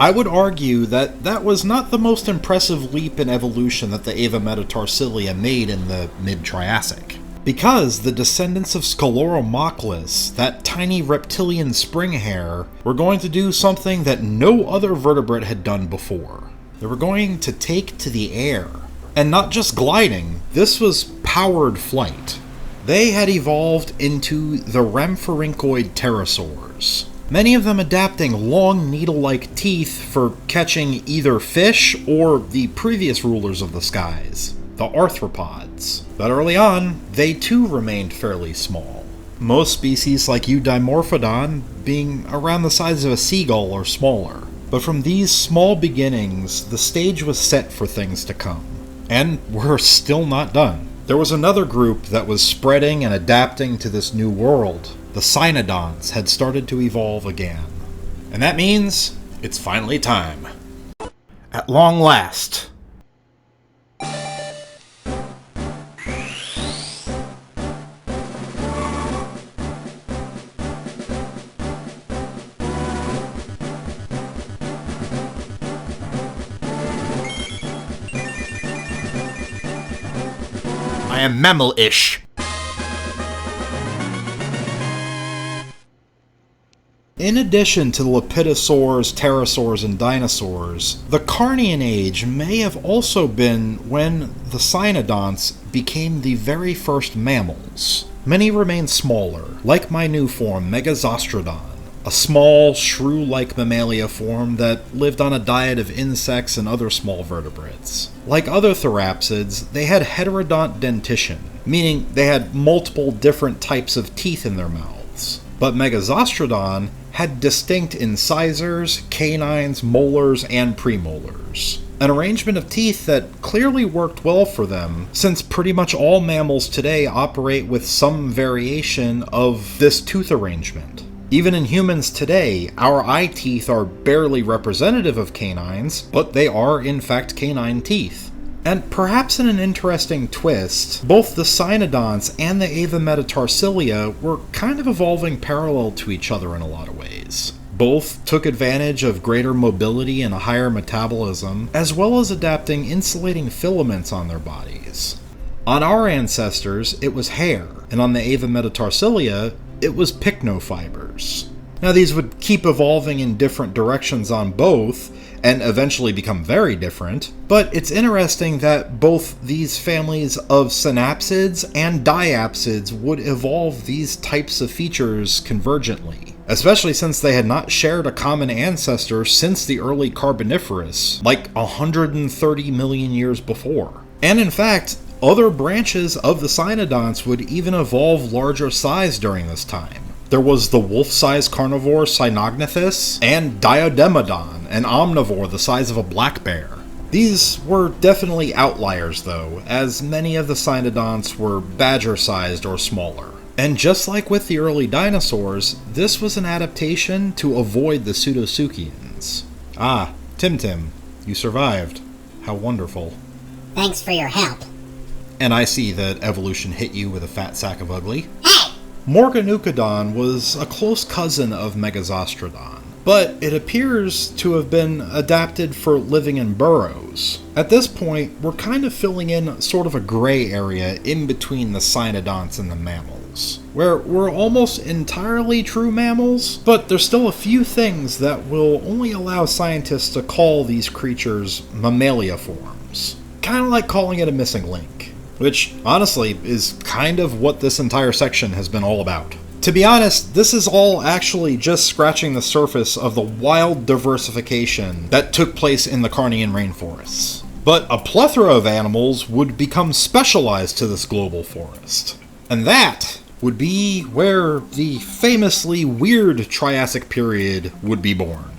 I would argue that that was not the most impressive leap in evolution that the Avametatarsilia made in the mid-Triassic. Because the descendants of Scaloromochlus, that tiny reptilian spring hare, were going to do something that no other vertebrate had done before. They were going to take to the air. And not just gliding, this was powered flight. They had evolved into the rhamphorhynchoid pterosaurs, many of them adapting long needle-like teeth for catching either fish or the previous rulers of the skies, the arthropods. But early on, they too remained fairly small. Most species like Eudimorphodon being around the size of a seagull or smaller. But from these small beginnings, the stage was set for things to come. And we're still not done. There was another group that was spreading and adapting to this new world. The Cynodonts had started to evolve again. And that means it's finally time. At long last. I am mammal-ish. In addition to the Lepidosaurs, pterosaurs, and dinosaurs, the Carnian age may have also been when the Cynodonts became the very first mammals. Many remain smaller, like my new form, Megazostrodon, a small, shrew-like mammalia form that lived on a diet of insects and other small vertebrates. Like other therapsids, they had heterodont dentition, meaning they had multiple different types of teeth in their mouths. But Megazostrodon had distinct incisors, canines, molars, and premolars. An arrangement of teeth that clearly worked well for them, since pretty much all mammals today operate with some variation of this tooth arrangement. Even in humans today, our eye teeth are barely representative of canines, but they are in fact canine teeth. And perhaps in an interesting twist, both the Cynodonts and the Avametatarsilia were kind of evolving parallel to each other in a lot of ways. Both took advantage of greater mobility and a higher metabolism, as well as adapting insulating filaments on their bodies. On our ancestors, it was hair, and on the Avametatarsilia, it was pycnofibers. Now these would keep evolving in different directions on both, and eventually become very different, but it's interesting that both these families of synapsids and diapsids would evolve these types of features convergently, especially since they had not shared a common ancestor since the early Carboniferous, like 130 million years before. And in fact, other branches of the Cynodonts would even evolve larger size during this time. There was the wolf-sized carnivore Cynognathus, and Diodemodon, an omnivore the size of a black bear. These were definitely outliers though, as many of the Cynodonts were badger-sized or smaller. And just like with the early dinosaurs, this was an adaptation to avoid the Pseudosuchians. Ah, Tim, you survived. How wonderful. Thanks for your help. And I see that evolution hit you with a fat sack of ugly. Hey! Morganucodon was a close cousin of Megazostrodon, but it appears to have been adapted for living in burrows. At this point, we're kind of filling in sort of a gray area in between the Cynodonts and the mammals, where we're almost entirely true mammals, but there's still a few things that will only allow scientists to call these creatures mammalia forms. Kind of like calling it a missing link. Which, honestly, is kind of what this entire section has been all about. To be honest, this is all actually just scratching the surface of the wild diversification that took place in the Carnian rainforests. But a plethora of animals would become specialized to this global forest. And that would be where the famously weird Triassic period would be born.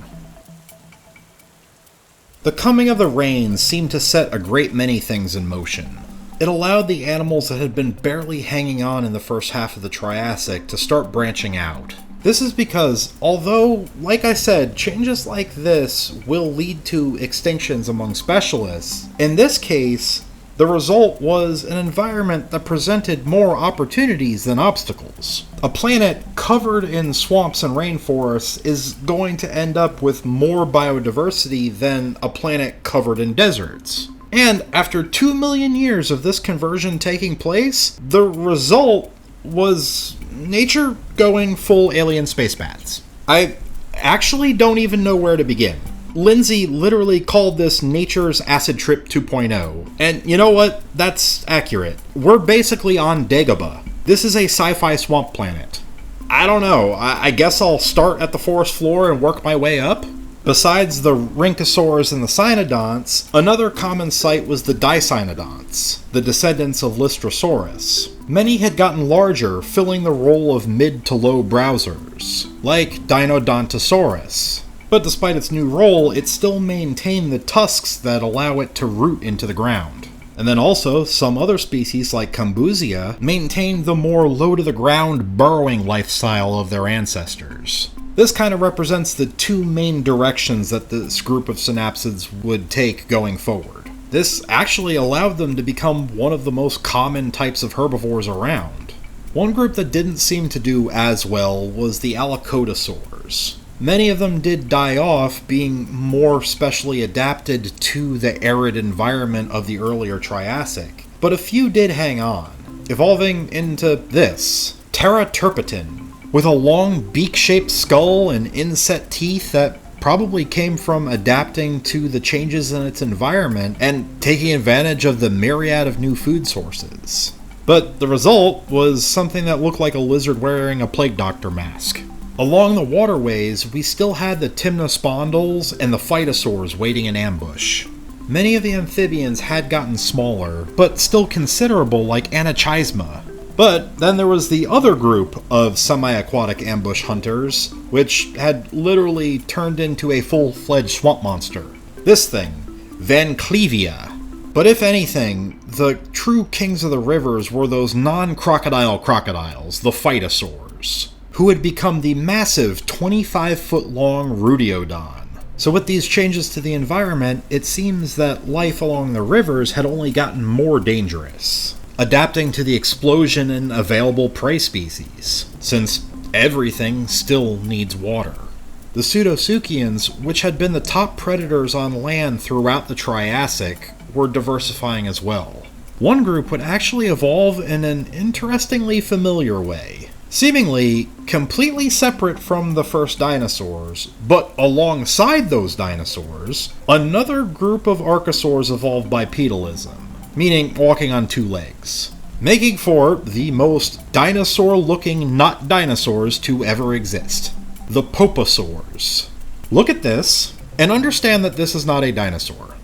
The coming of the rains seemed to set a great many things in motion. It allowed the animals that had been barely hanging on in the first half of the Triassic to start branching out. This is because, although, like I said, changes like this will lead to extinctions among specialists, in this case, the result was an environment that presented more opportunities than obstacles. A planet covered in swamps and rainforests is going to end up with more biodiversity than a planet covered in deserts. And after 2 million years of this conversion taking place, the result was nature going full alien space baths. I actually don't even know where to begin. Lindsay literally called this nature's acid trip 2.0. And you know what? That's accurate. We're basically on Dagobah. This is a sci-fi swamp planet. I don't know. I guess I'll start at the forest floor and work my way up? Besides the Rhynchosaurs and the Cynodonts, another common sight was the Dicynodonts, the descendants of Lystrosaurus. Many had gotten larger, filling the role of mid to low browsers, like Dinodontosaurus. But despite its new role, it still maintained the tusks that allow it to root into the ground. And then also, some other species like Cambusia maintained the more low-to-the-ground burrowing lifestyle of their ancestors. This kind of represents the two main directions that this group of synapsids would take going forward. This actually allowed them to become one of the most common types of herbivores around. One group that didn't seem to do as well was the Adopodentatus. Many of them did die off, being more specially adapted to the arid environment of the earlier Triassic, but a few did hang on, evolving into this, Pteraturpitin, with a long beak-shaped skull and inset teeth that probably came from adapting to the changes in its environment and taking advantage of the myriad of new food sources. But the result was something that looked like a lizard wearing a plague doctor mask. Along the waterways, we still had the Timnospondylus and the Phytosaurs waiting in ambush. Many of the amphibians had gotten smaller, but still considerable, like Anachisma. But then there was the other group of semi-aquatic ambush hunters, which had literally turned into a full-fledged swamp monster. This thing, Vanclevia. But if anything, the true kings of the rivers were those non-crocodile crocodiles, the Phytosaurs, who had become the massive 25-foot-long Rhynchosaurs. So with these changes to the environment, it seems that life along the rivers had only gotten more dangerous, adapting to the explosion in available prey species, since everything still needs water. The Pseudotsuchians, which had been the top predators on land throughout the Triassic, were diversifying as well. One group would actually evolve in an interestingly familiar way. Seemingly completely separate from the first dinosaurs, but alongside those dinosaurs, another group of archosaurs evolved bipedalism, meaning walking on two legs, making for the most dinosaur-looking not dinosaurs to ever exist, the Poposaurs. Look at this, and understand that this is not a dinosaur.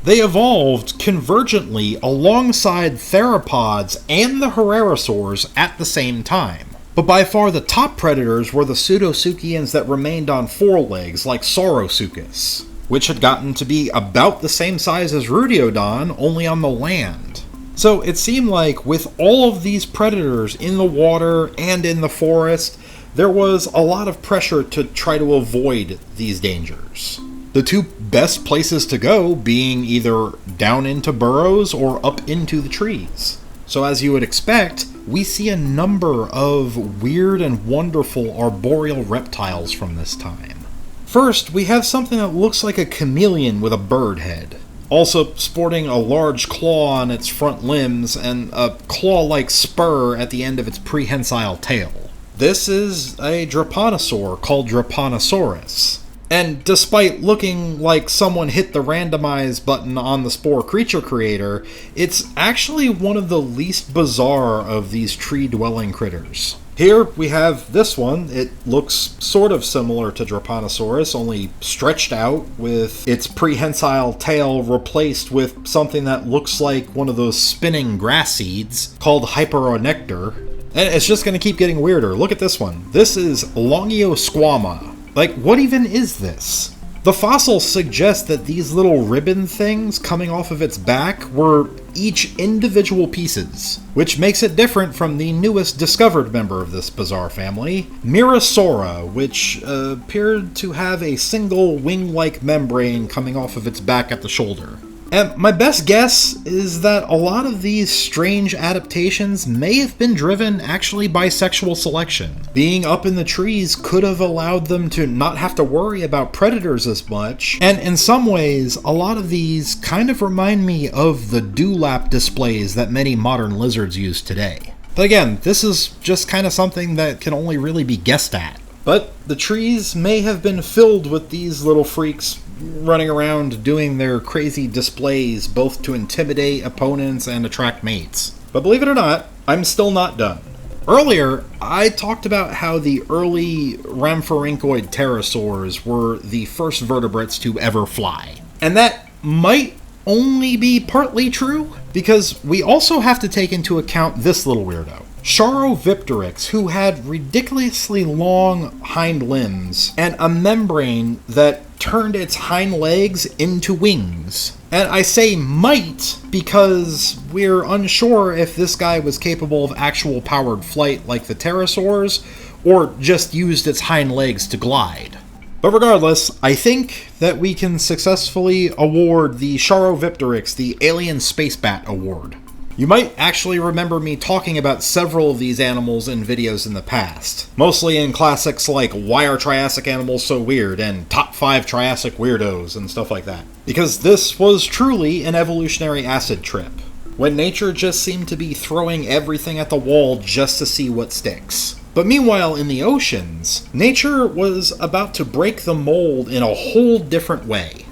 They evolved convergently alongside theropods and the Herrerasaurs at the same time. But by far the top predators were the Pseudotsuchians that remained on four legs, like Saurosuchus, which had gotten to be about the same size as Rhynchosaurs, only on the land. So it seemed like with all of these predators in the water and in the forest, there was a lot of pressure to try to avoid these dangers. The two best places to go being either down into burrows or up into the trees. So as you would expect, we see a number of weird and wonderful arboreal reptiles from this time. First, we have something that looks like a chameleon with a bird head, also sporting a large claw on its front limbs and a claw-like spur at the end of its prehensile tail. This is a Drepannosaur called Drepannosaurus. And despite looking like someone hit the randomize button on the Spore Creature Creator, it's actually one of the least bizarre of these tree-dwelling critters. Here we have this one. It looks sort of similar to Adopodentatus, only stretched out with its prehensile tail replaced with something that looks like one of those spinning grass seeds called Hyperonectar. And it's just going to keep getting weirder. Look at this one. This is Longiosquama. Like, what even is this? The fossils suggest that these little ribbon things coming off of its back were each individual pieces, which makes it different from the newest discovered member of this bizarre family, Mirasaura, which appeared to have a single wing-like membrane coming off of its back at the shoulder. And my best guess is that a lot of these strange adaptations may have been driven actually by sexual selection. Being up in the trees could have allowed them to not have to worry about predators as much, and in some ways, a lot of these kind of remind me of the dewlap displays that many modern lizards use today. But again, this is just kind of something that can only really be guessed at. But the trees may have been filled with these little freaks running around doing their crazy displays both to intimidate opponents and attract mates. But believe it or not, I'm still not done. Earlier, I talked about how the early rhamphorhynchoid pterosaurs were the first vertebrates to ever fly. And that might only be partly true, because we also have to take into account this little weirdo. Charopteryx, who had ridiculously long hind limbs and a membrane that turned its hind legs into wings. And I say might because we're unsure if this guy was capable of actual powered flight like the pterosaurs, or just used its hind legs to glide. But regardless, I think that we can successfully award the Charopteryx the Alien Space Bat Award. You might actually remember me talking about several of these animals in videos in the past, mostly in classics like Why Are Triassic Animals So Weird and Top 5 Triassic Weirdos and stuff like that. Because this was truly an evolutionary acid trip, when nature just seemed to be throwing everything at the wall just to see what sticks. But meanwhile, in the oceans, nature was about to break the mold in a whole different way.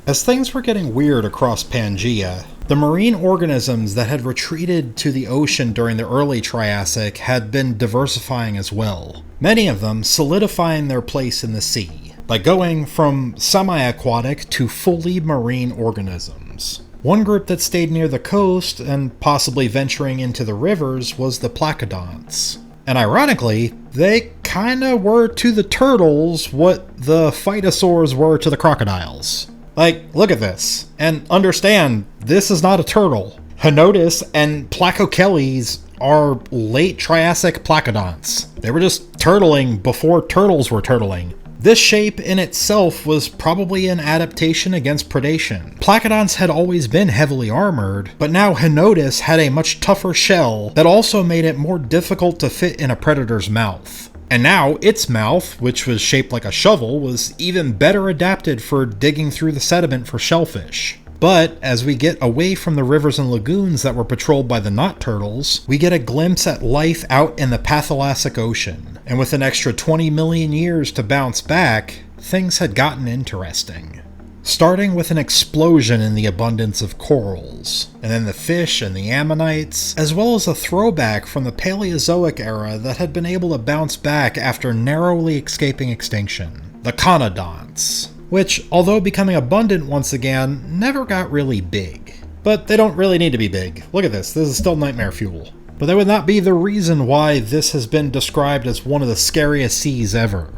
As things were getting weird across Pangaea, the marine organisms that had retreated to the ocean during the early Triassic had been diversifying as well, many of them solidifying their place in the sea, by going from semi-aquatic to fully marine organisms. One group that stayed near the coast, and possibly venturing into the rivers, was the placoodonts. And ironically, they kinda were to the turtles what the phytosaurs were to the crocodiles. Like, look at this, and understand, this is not a turtle. Henotus and Placocheles are late Triassic placoodonts. They were just turtling before turtles were turtling. This shape in itself was probably an adaptation against predation. Placoodonts had always been heavily armored, but now Henotus had a much tougher shell that also made it more difficult to fit in a predator's mouth. And now its mouth, which was shaped like a shovel, was even better adapted for digging through the sediment for shellfish. But as we get away from the rivers and lagoons that were patrolled by the knot turtles, we get a glimpse at life out in the Pathalassic Ocean. And with an extra 20 million years to bounce back, things had gotten interesting. Starting with an explosion in the abundance of corals, and then the fish and the ammonites, as well as a throwback from the Paleozoic era that had been able to bounce back after narrowly escaping extinction, the conodonts, which, although becoming abundant once again, never got really big. But they don't really need to be big. Look at this is still nightmare fuel. But that would not be the reason why this has been described as one of the scariest seas ever.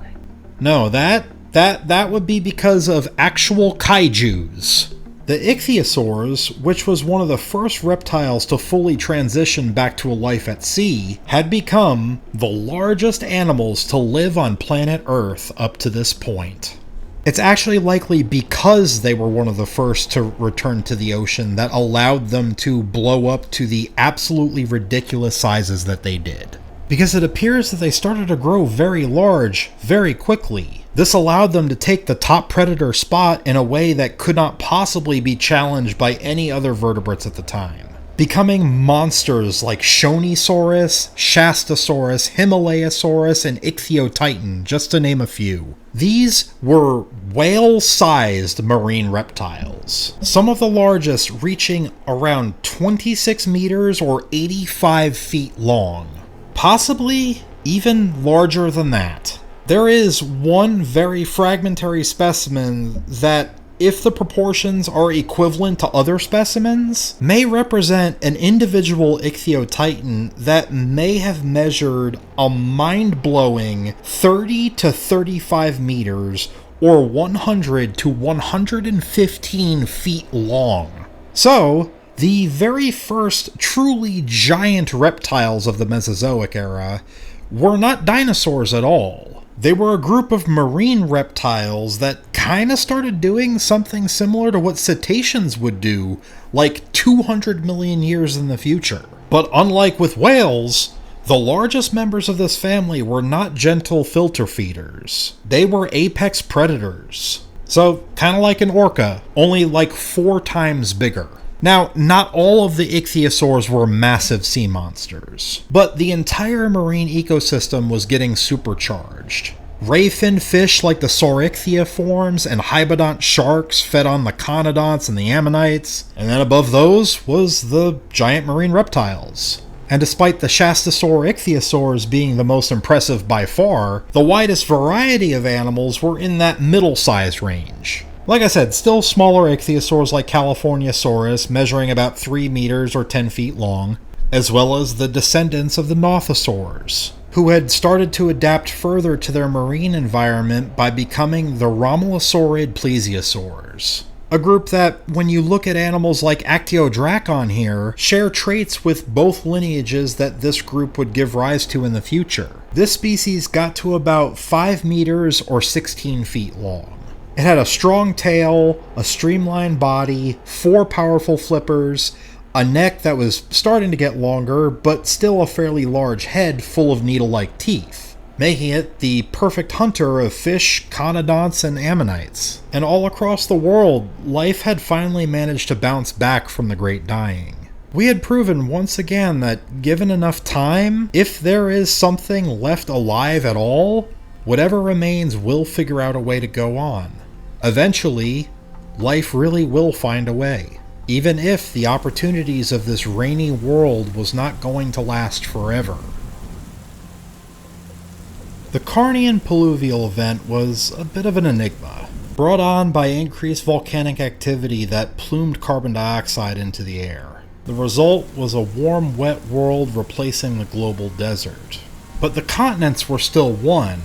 No, that would be because of actual kaijus. The ichthyosaurs, which was one of the first reptiles to fully transition back to a life at sea, had become the largest animals to live on planet Earth up to this point. It's actually likely because they were one of the first to return to the ocean that allowed them to blow up to the absolutely ridiculous sizes that they did. Because it appears that they started to grow very large very quickly. This allowed them to take the top predator spot in a way that could not possibly be challenged by any other vertebrates at the time. becoming monsters like Shonisaurus, Shastasaurus, Himalayasaurus, and Ichthyotitan, just to name a few. These were whale-sized marine reptiles, some of the largest reaching around 26 meters or 85 feet long, possibly even larger than that. There is one very fragmentary specimen that, if the proportions are equivalent to other specimens, may represent an individual Ichthyotitan that may have measured a mind-blowing 30 to 35 meters or 100 to 115 feet long. So, the very first truly giant reptiles of the Mesozoic era were not dinosaurs at all. They were a group of marine reptiles that kind of started doing something similar to what cetaceans would do, like 200 million years in the future. But unlike with whales, the largest members of this family were not gentle filter feeders. They were apex predators. So, kind of like an orca, only like 4 times bigger. Now, not all of the ichthyosaurs were massive sea monsters, but the entire marine ecosystem was getting supercharged. Ray-finned fish like the Saurichthyia and hybodont sharks fed on the conodonts and the ammonites, and then above those was the giant marine reptiles. And despite the Shastasaur ichthyosaurs being the most impressive by far, the widest variety of animals were in that middle size range. Like I said, still smaller ichthyosaurs like Californiasaurus, measuring about 3 meters or 10 feet long, as well as the descendants of the Nothosaurs, who had started to adapt further to their marine environment by becoming the Romulosaurid plesiosaurs. A group that, when you look at animals like Actiodracon here, share traits with both lineages that this group would give rise to in the future. This species got to about 5 meters or 16 feet long. It had a strong tail, a streamlined body, 4 powerful flippers, a neck that was starting to get longer, but still a fairly large head full of needle-like teeth, making it the perfect hunter of fish, conodonts, and ammonites. And all across the world, life had finally managed to bounce back from the Great Dying. We had proven once again that, given enough time, if there is something left alive at all, whatever remains will figure out a way to go on. Eventually, life really will find a way, even if the opportunities of this rainy world was not going to last forever. The Carnian Pluvial event was a bit of an enigma, brought on by increased volcanic activity that plumed carbon dioxide into the air. The result was a warm, wet world replacing the global desert. But the continents were still one,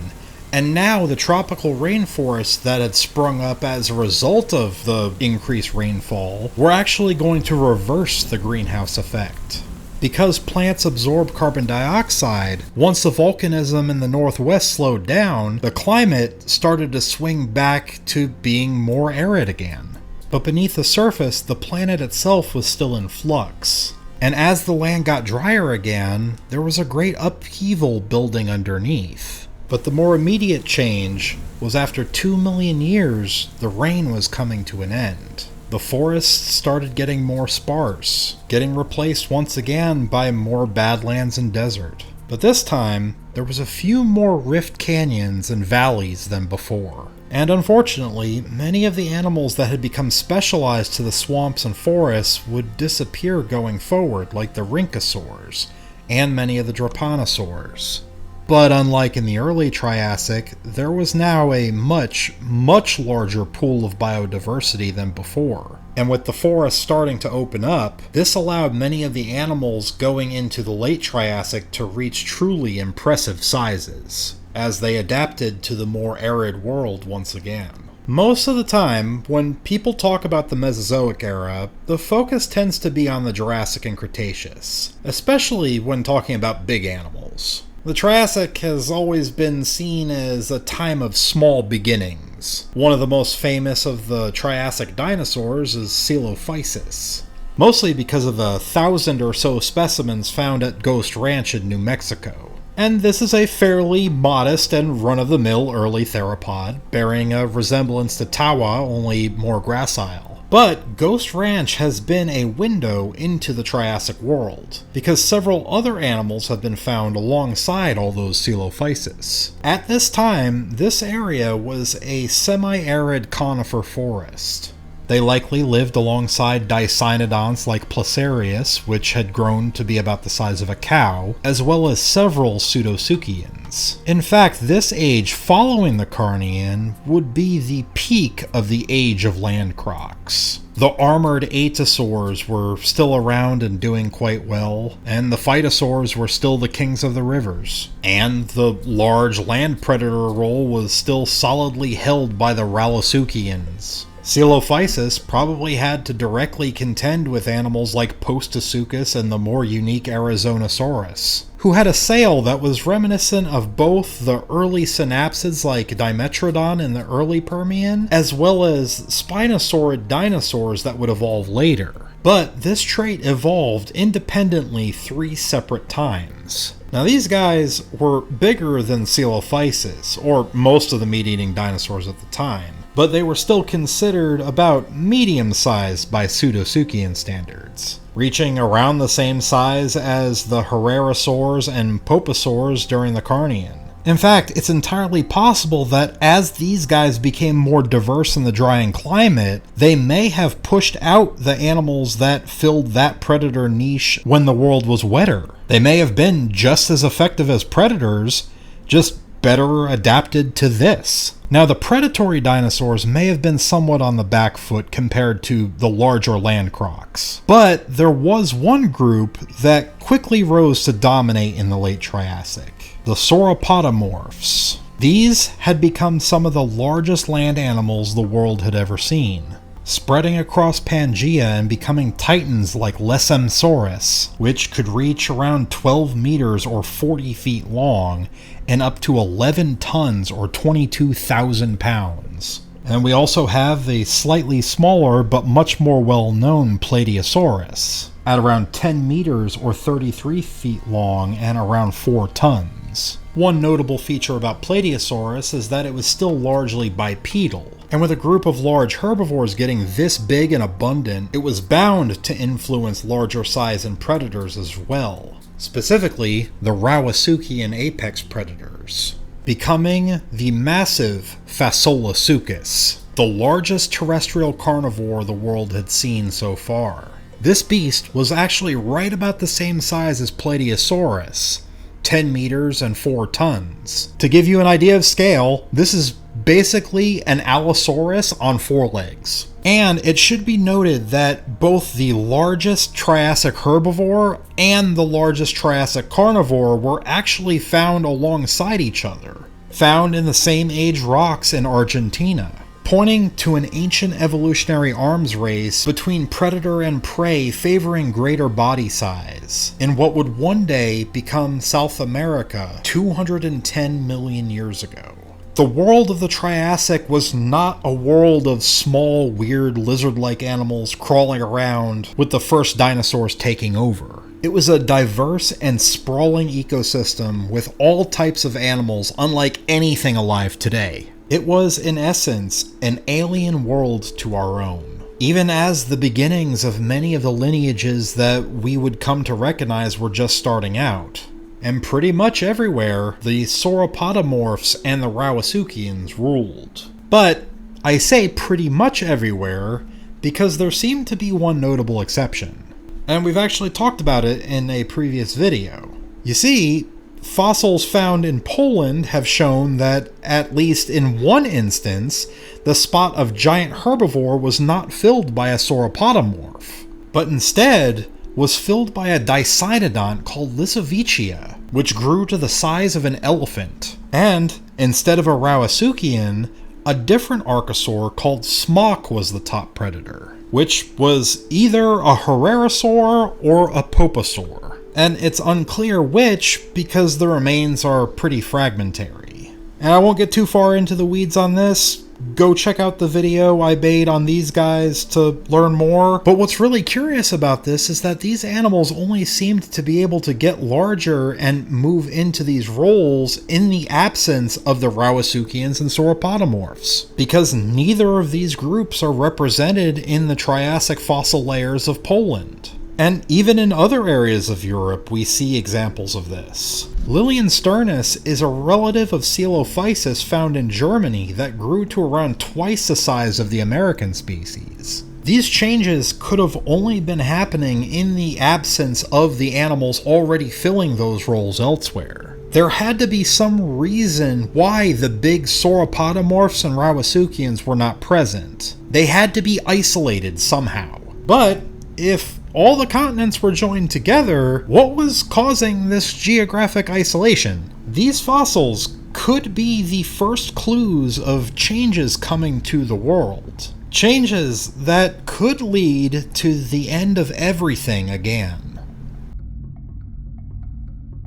and now the tropical rainforests that had sprung up as a result of the increased rainfall were actually going to reverse the greenhouse effect. Because plants absorb carbon dioxide, once the volcanism in the northwest slowed down, the climate started to swing back to being more arid again. But beneath the surface, the planet itself was still in flux. And as the land got drier again, there was a great upheaval building underneath. But the more immediate change was after 2 million years, the rain was coming to an end. The forests started getting more sparse, getting replaced once again by more badlands and desert. But this time, there was a few more rift canyons and valleys than before. And unfortunately, many of the animals that had become specialized to the swamps and forests would disappear going forward, like the Rhynchosaurs, and many of the Drepanosaurs. But unlike in the early Triassic, there was now a much, much larger pool of biodiversity than before. And with the forest starting to open up, this allowed many of the animals going into the late Triassic to reach truly impressive sizes, as they adapted to the more arid world once again. Most of the time, when people talk about the Mesozoic era, the focus tends to be on the Jurassic and Cretaceous, especially when talking about big animals. The Triassic has always been seen as a time of small beginnings. One of the most famous of the Triassic dinosaurs is Coelophysis, mostly because of the 1,000 or so specimens found at Ghost Ranch in New Mexico. And this is a fairly modest and run-of-the-mill early theropod, bearing a resemblance to Tawa, only more gracile. But Ghost Ranch has been a window into the Triassic world, because several other animals have been found alongside all those Coelophysis. At this time, this area was a semi-arid conifer forest. They likely lived alongside Dicynodonts like Placerius, which had grown to be about the size of a cow, as well as several Pseudosuchians. In fact, this age following the Carnian would be the peak of the Age of Land Crocs. The armored Atosaurs were still around and doing quite well, and the Phytosaurs were still the kings of the rivers. And the large land predator role was still solidly held by the Rallasuchians. Coelophysis probably had to directly contend with animals like Postosuchus and the more unique Arizonosaurus, who had a sail that was reminiscent of both the early synapsids like Dimetrodon in the early Permian, as well as spinosaurid dinosaurs that would evolve later. But this trait evolved independently 3 separate times. Now these guys were bigger than Coelophysis, or most of the meat-eating dinosaurs at the time, but they were still considered about medium-sized by Pseudosuchian standards, reaching around the same size as the Herrerasaurs and Poposaurs during the Carnian. In fact, it's entirely possible that as these guys became more diverse in the drying climate, they may have pushed out the animals that filled that predator niche when the world was wetter. They may have been just as effective as predators, just better adapted to this. Now, the predatory dinosaurs may have been somewhat on the back foot compared to the larger land crocs, but there was one group that quickly rose to dominate in the late Triassic: the sauropodomorphs. These had become some of the largest land animals the world had ever seen, spreading across Pangaea and becoming titans like Lesemsaurus, which could reach around 12 meters or 40 feet long and up to 11 tons or 22,000 pounds. And we also have the slightly smaller but much more well-known Plateosaurus, at around 10 meters or 33 feet long and around 4 tons. One notable feature about Plateosaurus is that it was still largely bipedal, and with a group of large herbivores getting this big and abundant, it was bound to influence larger size and predators as well, specifically the Rauisuchian apex predators, becoming the massive Phaseolosuchus, the largest terrestrial carnivore the world had seen so far. This beast was actually right about the same size as Plateosaurus, 10 meters and 4 tons. To give you an idea of scale, this is basically an Allosaurus on 4 legs. And it should be noted that both the largest Triassic herbivore and the largest Triassic carnivore were actually found alongside each other, found in the same age rocks in Argentina, pointing to an ancient evolutionary arms race between predator and prey favoring greater body size, in what would one day become South America 210 million years ago. The world of the Triassic was not a world of small, weird, lizard-like animals crawling around with the first dinosaurs taking over. It was a diverse and sprawling ecosystem with all types of animals unlike anything alive today. It was, in essence, an alien world to our own, even as the beginnings of many of the lineages that we would come to recognize were just starting out. And pretty much everywhere, the sauropodomorphs and the Rauisuchians ruled. But I say pretty much everywhere because there seemed to be one notable exception. And we've actually talked about it in a previous video. You see, fossils found in Poland have shown that, at least in one instance, the spot of giant herbivore was not filled by a sauropodomorph, but instead was filled by a dicynodont called Lysovicia, which grew to the size of an elephant. And, instead of a Rauisuchian, a different archosaur called Smock was the top predator, which was either a Herrerasaur or a Poposaur. And it's unclear which because the remains are pretty fragmentary. And I won't get too far into the weeds on this. go check out the video I made on these guys to learn more. But what's really curious about this is that these animals only seemed to be able to get larger and move into these roles in the absence of the Rauisuchians and Sauropodomorphs, because neither of these groups are represented in the Triassic fossil layers of Poland. And even in other areas of Europe, we see examples of this. Liliensternus is a relative of Coelophysis found in Germany that grew to around twice the size of the American species. These changes could have only been happening in the absence of the animals already filling those roles elsewhere. There had to be some reason why the big Sauropodomorphs and Rauisuchians were not present. They had to be isolated somehow. But if all the continents were joined together, what was causing this geographic isolation? These fossils could be the first clues of changes coming to the world. Changes that could lead to the end of everything again.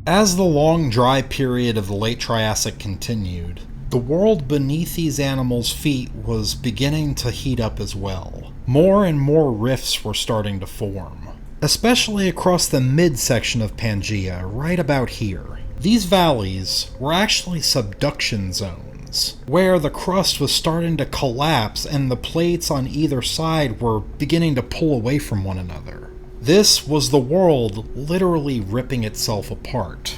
As the long dry period of the late Triassic continued, the world beneath these animals' feet was beginning to heat up as well. More and more rifts were starting to form, especially across the midsection of Pangaea, right about here. These valleys were actually subduction zones, where the crust was starting to collapse and the plates on either side were beginning to pull away from one another. This was the world literally ripping itself apart,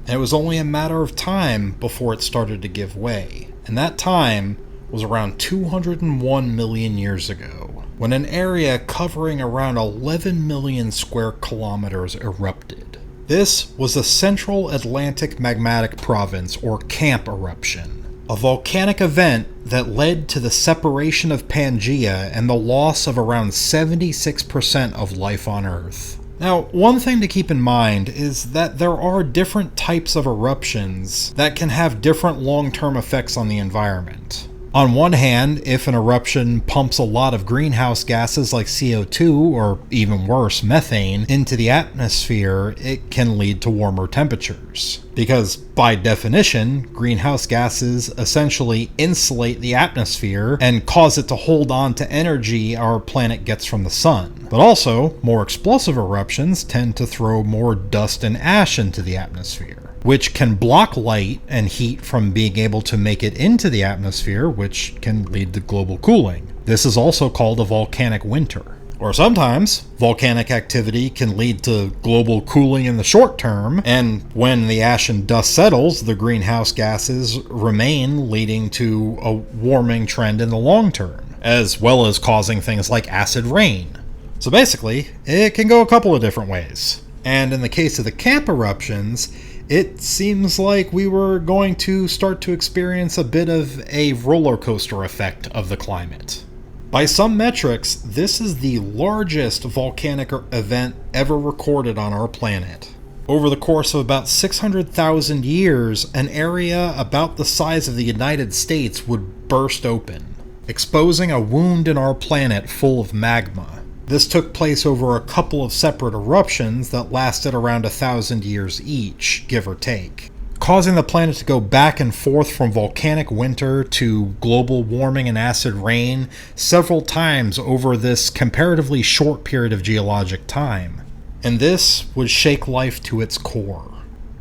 and it was only a matter of time before it started to give way, and that time was around 201 million years ago, when an area covering around 11 million square kilometers erupted. This was the Central Atlantic Magmatic Province, or CAMP eruption, a volcanic event that led to the separation of Pangaea and the loss of around 76% of life on Earth. Now, one thing to keep in mind is that there are different types of eruptions that can have different long-term effects on the environment. On one hand, if an eruption pumps a lot of greenhouse gases like CO2, or even worse, methane, into the atmosphere, it can lead to warmer temperatures. Because, by definition, greenhouse gases essentially insulate the atmosphere and cause it to hold on to energy our planet gets from the sun. But also, more explosive eruptions tend to throw more dust and ash into the atmosphere, which can block light and heat from being able to make it into the atmosphere, which can lead to global cooling. This is also called a volcanic winter. Or sometimes, volcanic activity can lead to global cooling in the short term, and when the ash and dust settles, the greenhouse gases remain, leading to a warming trend in the long term, as well as causing things like acid rain. So basically, it can go a couple of different ways. And in the case of the CAMP eruptions, it seems like we were going to start to experience a bit of a roller coaster effect of the climate. By some metrics, this is the largest volcanic event ever recorded on our planet. Over the course of about 600,000 years, an area about the size of the United States would burst open, exposing a wound in our planet full of magma. This took place over a couple of separate eruptions that lasted around 1,000 years each, give or take, causing the planet to go back and forth from volcanic winter to global warming and acid rain several times over this comparatively short period of geologic time. And this would shake life to its core.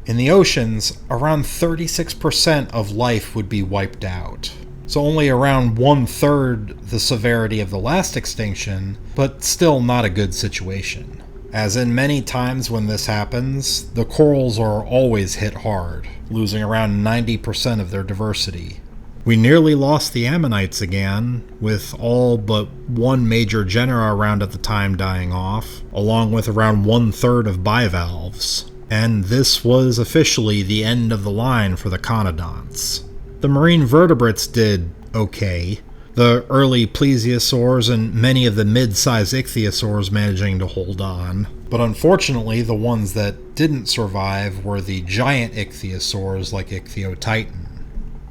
In the oceans, around 36% of life would be wiped out. So only around 1/3 the severity of the last extinction, but still not a good situation. As in many times when this happens, the corals are always hit hard, losing around 90% of their diversity. We nearly lost the ammonites again, with all but one major genera around at the time dying off, along with around 1/3 of bivalves. And this was officially the end of the line for the conodonts. The marine vertebrates did okay, the early plesiosaurs and many of the mid-sized ichthyosaurs managing to hold on. But unfortunately, the ones that didn't survive were the giant ichthyosaurs like Ichthyotitan.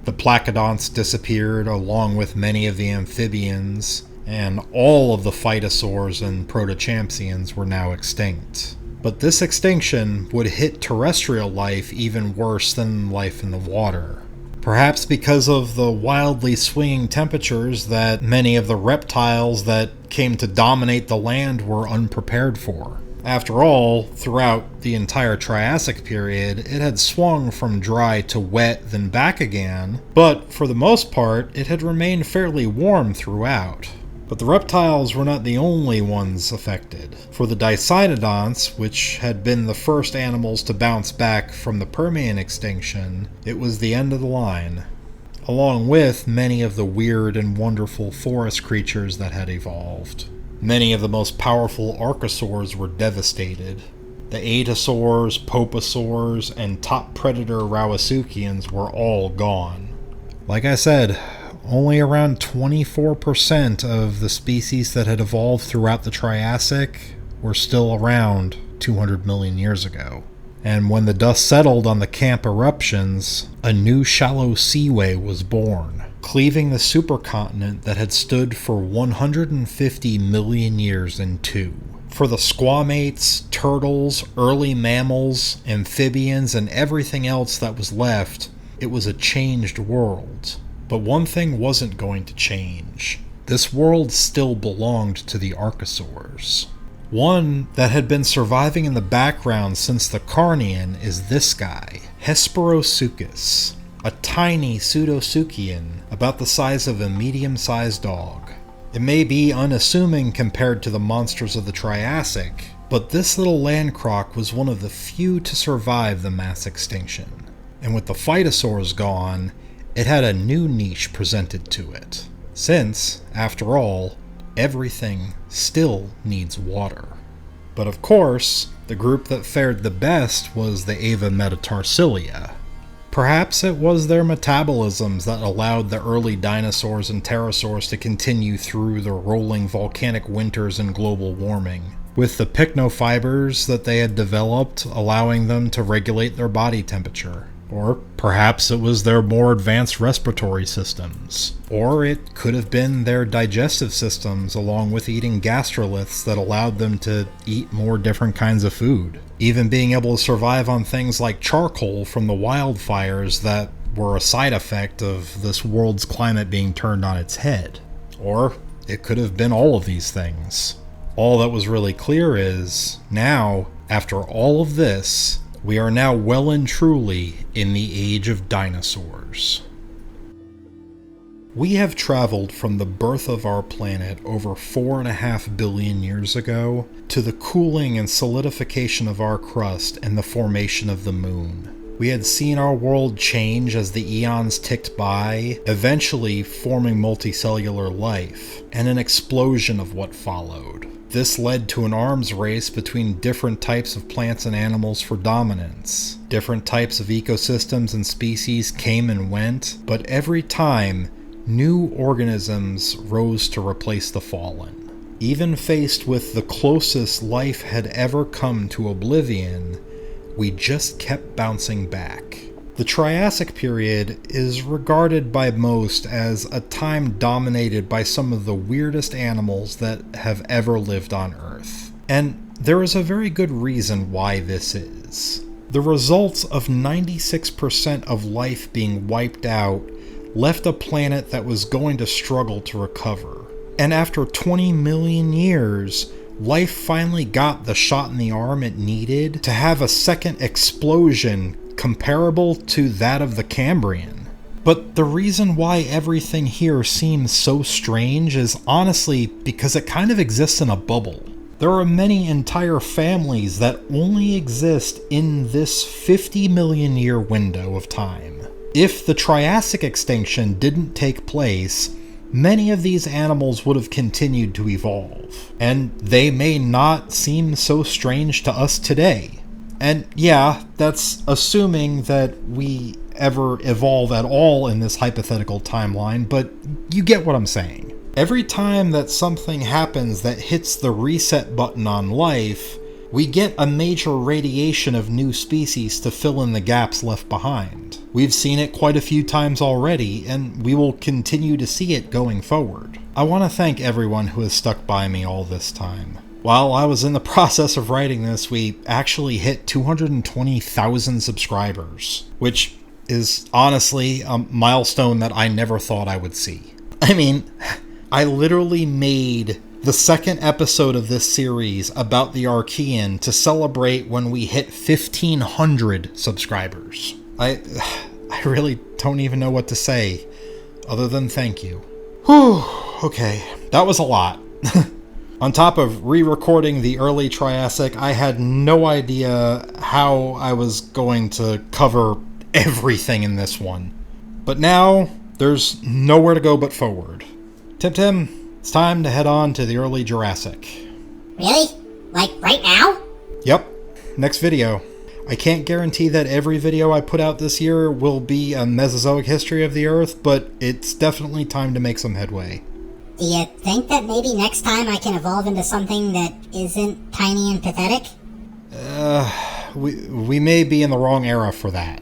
The placodonts disappeared along with many of the amphibians, and all of the phytosaurs and protochampsians were now extinct. But this extinction would hit terrestrial life even worse than life in the water. Perhaps because of the wildly swinging temperatures that many of the reptiles that came to dominate the land were unprepared for. After all, throughout the entire Triassic period, it had swung from dry to wet then back again, but for the most part, it had remained fairly warm throughout. But the reptiles were not the only ones affected. For the Dicynodonts, which had been the first animals to bounce back from the Permian extinction, it was the end of the line, along with many of the weird and wonderful forest creatures that had evolved. Many of the most powerful Archosaurs were devastated. The Atosaurs, Poposaurs, and top predator Rawasuchians were all gone. Like I said, only around 24% of the species that had evolved throughout the Triassic were still around 200 million years ago. And when the dust settled on the camp eruptions, a new shallow seaway was born, cleaving the supercontinent that had stood for 150 million years in two. For the squamates, turtles, early mammals, amphibians, and everything else that was left, it was a changed world. But one thing wasn't going to change. This world still belonged to the Archosaurs. One that had been surviving in the background since the Carnian is this guy, Hesperosuchus, a tiny pseudosuchian about the size of a medium-sized dog. It may be unassuming compared to the monsters of the Triassic, but this little land croc was one of the few to survive the mass extinction. And with the phytosaurs gone, it had a new niche presented to it, since, after all, everything still needs water. But of course, the group that fared the best was the Ava metatarsilia. Perhaps it was their metabolisms that allowed the early dinosaurs and pterosaurs to continue through the rolling volcanic winters and global warming, with the pycnofibers that they had developed allowing them to regulate their body temperature. Or perhaps it was their more advanced respiratory systems. Or it could have been their digestive systems along with eating gastroliths that allowed them to eat more different kinds of food. Even being able to survive on things like charcoal from the wildfires that were a side effect of this world's climate being turned on its head. Or it could have been all of these things. All that was really clear is, now, after all of this, we are now well and truly in the Age of Dinosaurs. We have traveled from the birth of our planet over 4.5 billion years ago to the cooling and solidification of our crust and the formation of the moon. We had seen our world change as the eons ticked by, eventually forming multicellular life, and an explosion of what followed. This led to an arms race between different types of plants and animals for dominance. Different types of ecosystems and species came and went, but every time, new organisms rose to replace the fallen. Even faced with the closest life had ever come to oblivion, we just kept bouncing back. The Triassic period is regarded by most as a time dominated by some of the weirdest animals that have ever lived on Earth. And there is a very good reason why this is. The results of 96% of life being wiped out left a planet that was going to struggle to recover. And after 20 million years, life finally got the shot in the arm it needed to have a second explosion comparable to that of the Cambrian. But the reason why everything here seems so strange is honestly because it kind of exists in a bubble. There are many entire families that only exist in this 50 million year window of time. If the Triassic extinction didn't take place, many of these animals would have continued to evolve, and they may not seem so strange to us today. And yeah, that's assuming that we ever evolve at all in this hypothetical timeline, but you get what I'm saying. Every time that something happens that hits the reset button on life, we get a major radiation of new species to fill in the gaps left behind. We've seen it quite a few times already, and we will continue to see it going forward. I want to thank everyone who has stuck by me all this time. While I was in the process of writing this, we actually hit 220,000 subscribers, which is honestly a milestone that I never thought I would see. I mean, I literally made the second episode of this series about the Archean to celebrate when we hit 1,500 subscribers. I really don't even know what to say other than thank you. Whew, okay, that was a lot. On top of re-recording the early Triassic, I had no idea how I was going to cover everything in this one. But now, there's nowhere to go but forward. Tim, it's time to head on to the early Jurassic. Really? Like right now? Yep, next video. I can't guarantee that every video I put out this year will be a Mesozoic history of the Earth, but it's definitely time to make some headway. Do you think that maybe next time I can evolve into something that isn't tiny and pathetic? We may be in the wrong era for that.